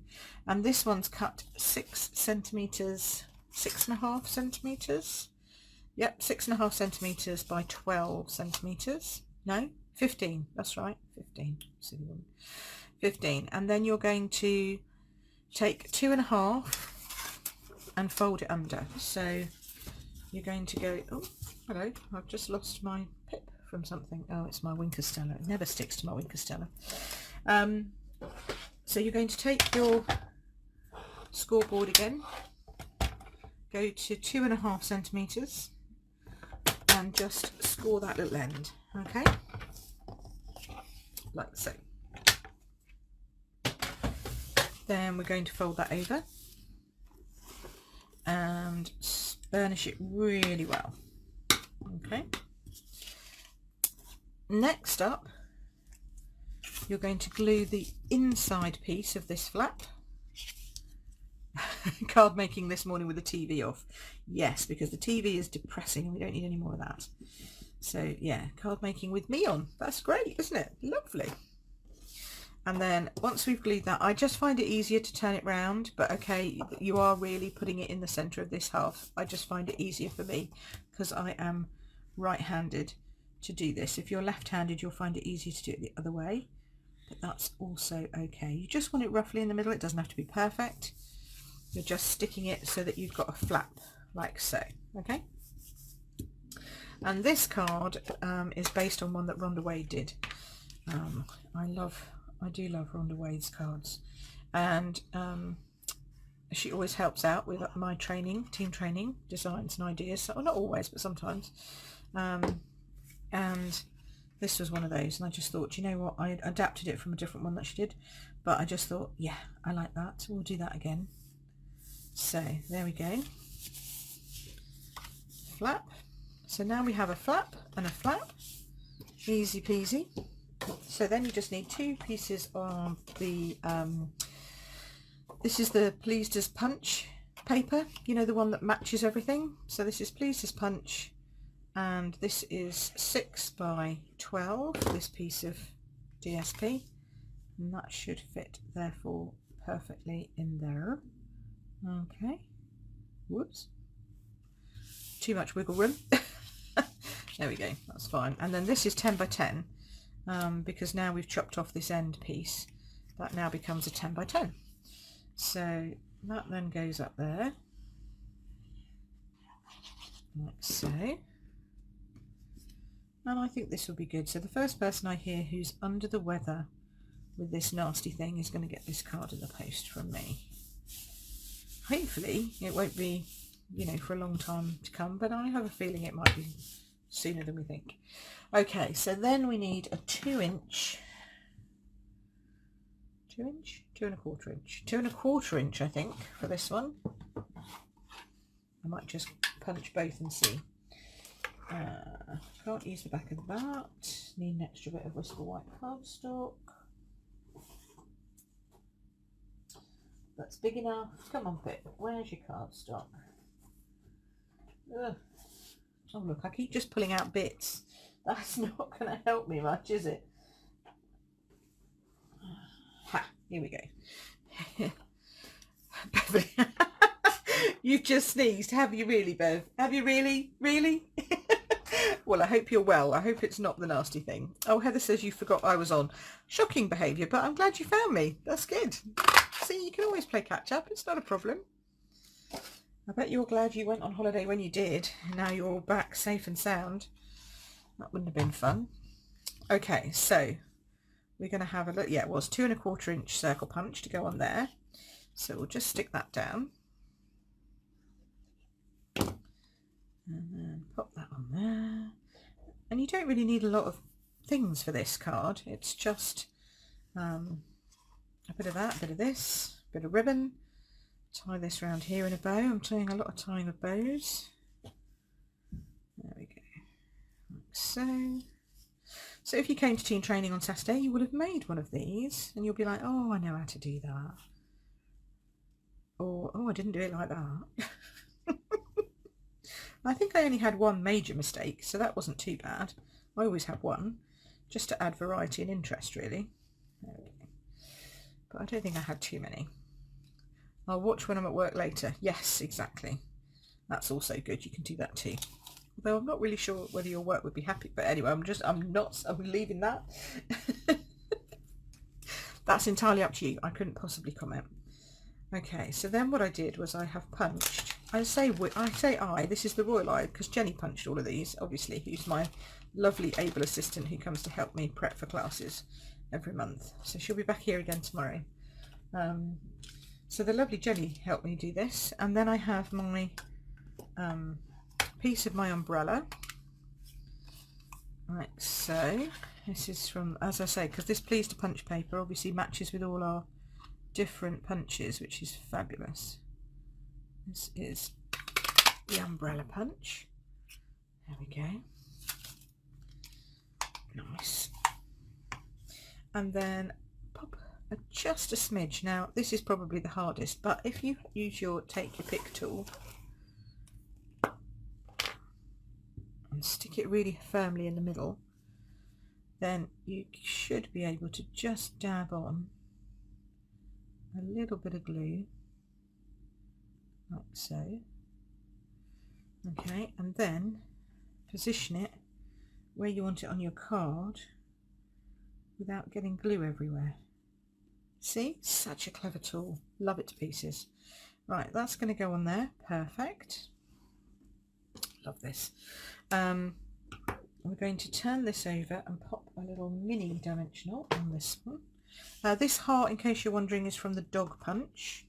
and this one's cut 6 centimetres, 6.5 centimetres. Yep, 6.5 centimetres by 12 centimetres. No, 15. That's right, 15. Silly one. 15, and then you're going to take 2.5 and fold it under. So you're going to go, oh, hello, I've just lost my pip from something. Oh, it's my Winker Stella. It never sticks to my Winker Stella. So you're going to take your scoreboard again, go to 2.5 centimetres and just score that little end, okay, like so. Then we're going to fold that over and burnish it really well. Okay. Next up, you're going to glue the inside piece of this flap. Card making this morning with the TV off. Yes, because the TV is depressing and we don't need any more of that. So yeah, card making with me on. That's great, isn't it? Lovely. And then once we've glued that, I just find it easier to turn it round, but okay, you are really putting it in the centre of this half. I just find it easier for me because I am right-handed to do this. If you're left-handed, you'll find it easier to do it the other way, but that's also okay. You just want it roughly in the middle. It doesn't have to be perfect. You're just sticking it so that you've got a flap like so, okay? And this card is based on one that Rhonda Wade did. I do love Rhonda Wade's cards, and she always helps out with my training, team training, designs and ideas. So, well, not always, but sometimes. And this was one of those, and I just thought, you know what, I adapted it from a different one that she did, but I just thought, yeah, I like that, we'll do that again. So there we go, flap. So now we have a flap and a flap, easy peasy. So then you just need 2 pieces of the this is the Pleased as Punch paper, you know, the one that matches everything. So this is Pleased as Punch, and this is 6 by 12, this piece of DSP, and that should fit therefore perfectly in there. Okay, whoops, too much wiggle room. There we go, that's fine. And then this is 10 by 10, because now we've chopped off this end piece, that now becomes a 10 by 10. So that then goes up there, like so. And I think this will be good. So the first person I hear who's under the weather with this nasty thing is going to get this card in the post from me. Hopefully it won't be, you know, for a long time to come, but I have a feeling it might be sooner than we think. Okay, so then we need a 2-inch, 2-inch, 2¼ inch, 2¼ inch I think for this one. I might just punch both and see. Can't use the back of that. Need an extra bit of whisper white cardstock. That's big enough. Come on, Pip. Where's your cardstock? Ugh. Oh look, I keep just pulling out bits. That's not going to help me much, is it? Ha! Here we go. Beverly, you've just sneezed. Have you really, Bev? Have you really? Really? Well, I hope you're well. I hope it's not the nasty thing. Oh, Heather says you forgot I was on. Shocking behaviour, but I'm glad you found me. That's good. See, you can always play catch up. It's not a problem. I bet you're glad you went on holiday when you did. Now you're all back safe and sound. That wouldn't have been fun. Okay, so we're going to have a look. Yeah, it was 2¼ inch circle punch to go on there. So we'll just stick that down. And then pop that on there. And you don't really need a lot of things for this card. It's just a bit of that, a bit of this, a bit of ribbon. Tie this around here in a bow. I'm doing a lot of tying of bows. There we go. Like so. So if you came to team training on Saturday, you would have made one of these and you'll be like, oh, I know how to do that. Or, oh, I didn't do it like that. I think I only had one major mistake, so that wasn't too bad. I always have one, just to add variety and interest, really. There we go. But I don't think I had too many. I'll watch when I'm at work later. Yes, exactly. That's also good. You can do that too. Although I'm not really sure whether your work would be happy. But anyway, I'm leaving that. That's entirely up to you. I couldn't possibly comment. Okay, so then what I did was I have punched. This is the royal eye because Jenny punched all of these, obviously, who's my lovely able assistant who comes to help me prep for classes every month. So she'll be back here again tomorrow. So the lovely Jenny helped me do this, and then I have my piece of my umbrella, like so. This is from, as I say, because this Pleased to Punch paper obviously matches with all our different punches, which is fabulous. This is the umbrella punch. There we go. Nice. And then pop just a smidge. Now this is probably the hardest, but if you use your take your pick tool and stick it really firmly in the middle, then you should be able to just dab on a little bit of glue, like so. Okay, and then position it where you want it on your card without getting glue everywhere. See, such a clever tool. Love it to pieces. Right, that's going to go on there. Perfect. Love this. We're going to turn this over and pop a little mini dimensional on this one. This heart, in case you're wondering, is from the dog punch.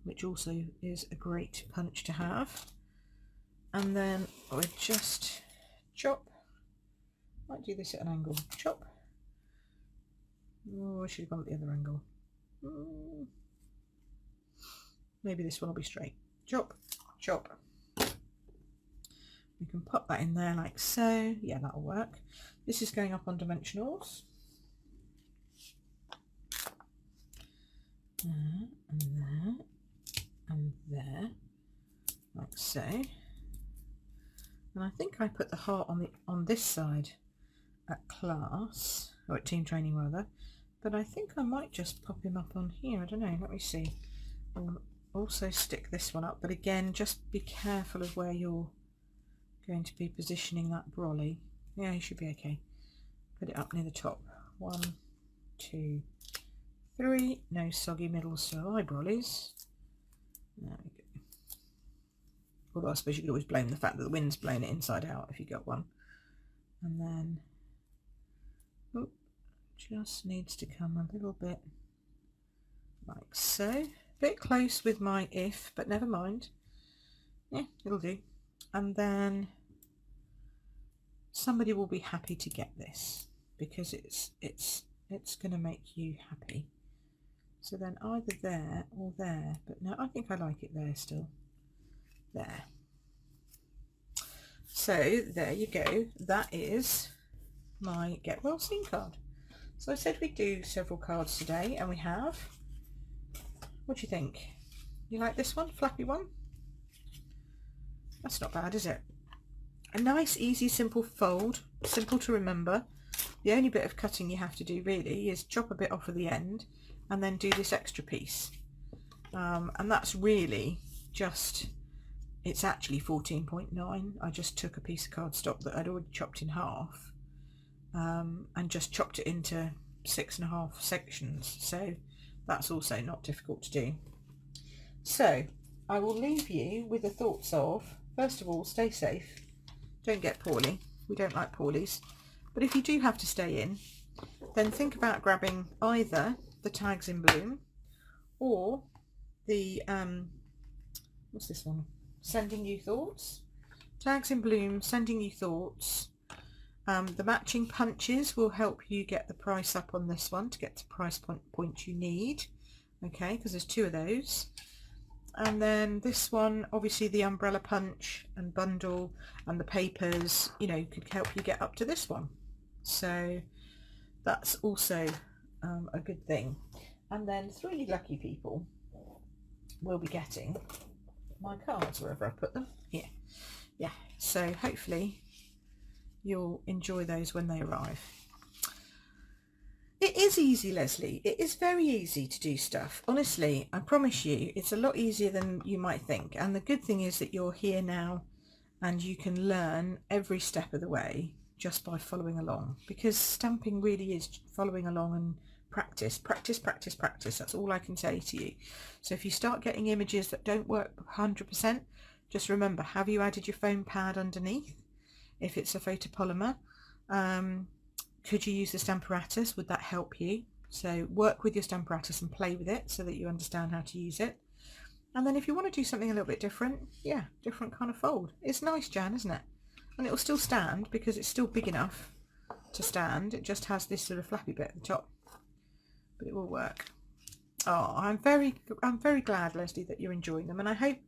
which also is a great punch to have. And then we just chop. Might do this at an angle. Chop. Oh, I should have gone at the other angle. Maybe this one will be straight. Chop, chop. We can pop that in there like so. Yeah, that'll work. This is going up on dimensionals. There, and there, and there, like so. And I think I put the heart on this side at class, or at team training rather, but I think I might just pop him up on here. I don't know, let me see. I'll also stick this one up, but again, just be careful of where you're going to be positioning that brolly. Yeah, you should be okay. Put it up near the top. 1, 2, 3. No soggy middles to eye brollies. There we go. Although I suppose you could always blame the fact that the wind's blowing it inside out if you got one. And then, oh, just needs to come a little bit like so. Bit close with my if, but never mind. Yeah, it'll do. And then somebody will be happy to get this because it's going to make you happy. So then either there or there, but no, I think I like it there still. There. So there you go. That is my Get Well Seen card. So I said we'd do several cards today, and we have. What do you think? You like this one? Flappy one? That's not bad, is it? A nice, easy, simple fold. Simple to remember. The only bit of cutting you have to do really is chop a bit off of the end and then do this extra piece. And that's really just, it's actually 14.9. I just took a piece of cardstock that I'd already chopped in half and just chopped it into 6.5 sections. So that's also not difficult to do. So I will leave you with the thoughts of, first of all, stay safe. Don't get poorly. We don't like poorlies. But if you do have to stay in, then think about grabbing either the tags in bloom or the, what's this one? Sending You Thoughts. Tags in bloom, sending you thoughts. The matching punches will help you get the price up on this one to get to price point you need. Okay, because there's 2 of those. And then this one, obviously the umbrella punch and bundle and the papers, you know, could help you get up to this one. So that's also a good thing. And then 3 lucky people will be getting my cards wherever I put them. Here. Yeah, so hopefully you'll enjoy those when they arrive. It is easy, Leslie. It is very easy to do stuff. Honestly, I promise you, it's a lot easier than you might think. And the good thing is that you're here now and you can learn every step of the way just by following along. Because stamping really is following along and practice, practice, practice, practice. That's all I can say to you. So if you start getting images that don't work 100%, just remember, have you added your foam pad underneath? If it's a photopolymer, could you use the Stamparatus? Would that help you? So work with your Stamparatus and play with it so that you understand how to use it. And then if you want to do something a little bit different, yeah, different kind of fold. It's nice, Jan, isn't it? And it will still stand because it's still big enough to stand. It just has this sort of flappy bit at the top, but it will work. Oh, I'm very glad, Leslie, that you're enjoying them, and I hope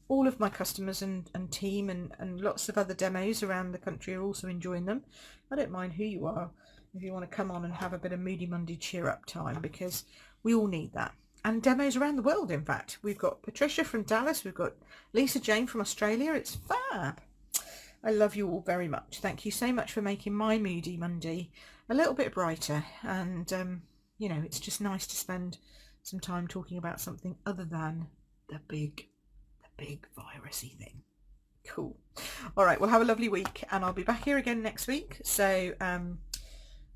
all of my customers and team and lots of other demos around the country are also enjoying them. I don't mind who you are if you want to come on and have a bit of Moody Monday cheer up time, because we all need that. And demos around the world, in fact. We've got Patricia from Dallas, we've got Lisa Jane from Australia. It's fab. I love you all very much. Thank you so much for making my Moody Monday a little bit brighter. And, you know, it's just nice to spend some time talking about something other than the big virusy thing. Cool. All right, well, have a lovely week, and I'll be back here again next week. So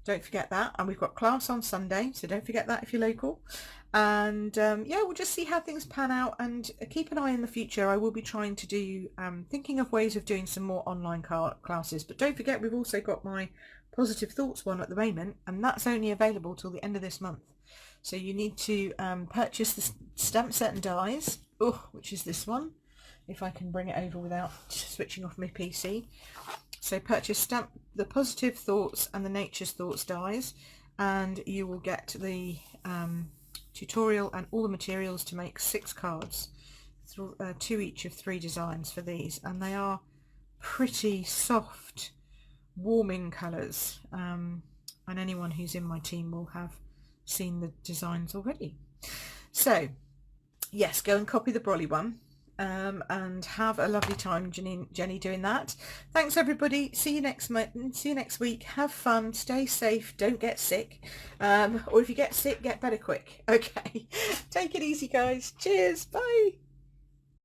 don't forget that. And we've got class on Sunday, so don't forget that if you're local. And yeah, we'll just see how things pan out, and keep an eye in the future. I will be trying to do, thinking of ways of doing some more online classes. But don't forget, we've also got my Positive Thoughts one at the moment, and that's only available till the end of this month. So you need to purchase the stamp set and dies, which is this one, if I can bring it over without switching off my PC. So purchase the Positive Thoughts and the Nature's Thoughts dies, and you will get the tutorial and all the materials to make 6 cards, 2 each of 3 designs for these, and they are pretty soft, warming colours, and anyone who's in my team will have seen the designs already. So yes, go and copy the Brolly one, and have a lovely time, Jenny, doing that. Thanks everybody. See you next month. See you next week. Have fun. Stay safe. Don't get sick. Or if you get sick, get better quick. Okay. Take it easy, guys. Cheers. Bye.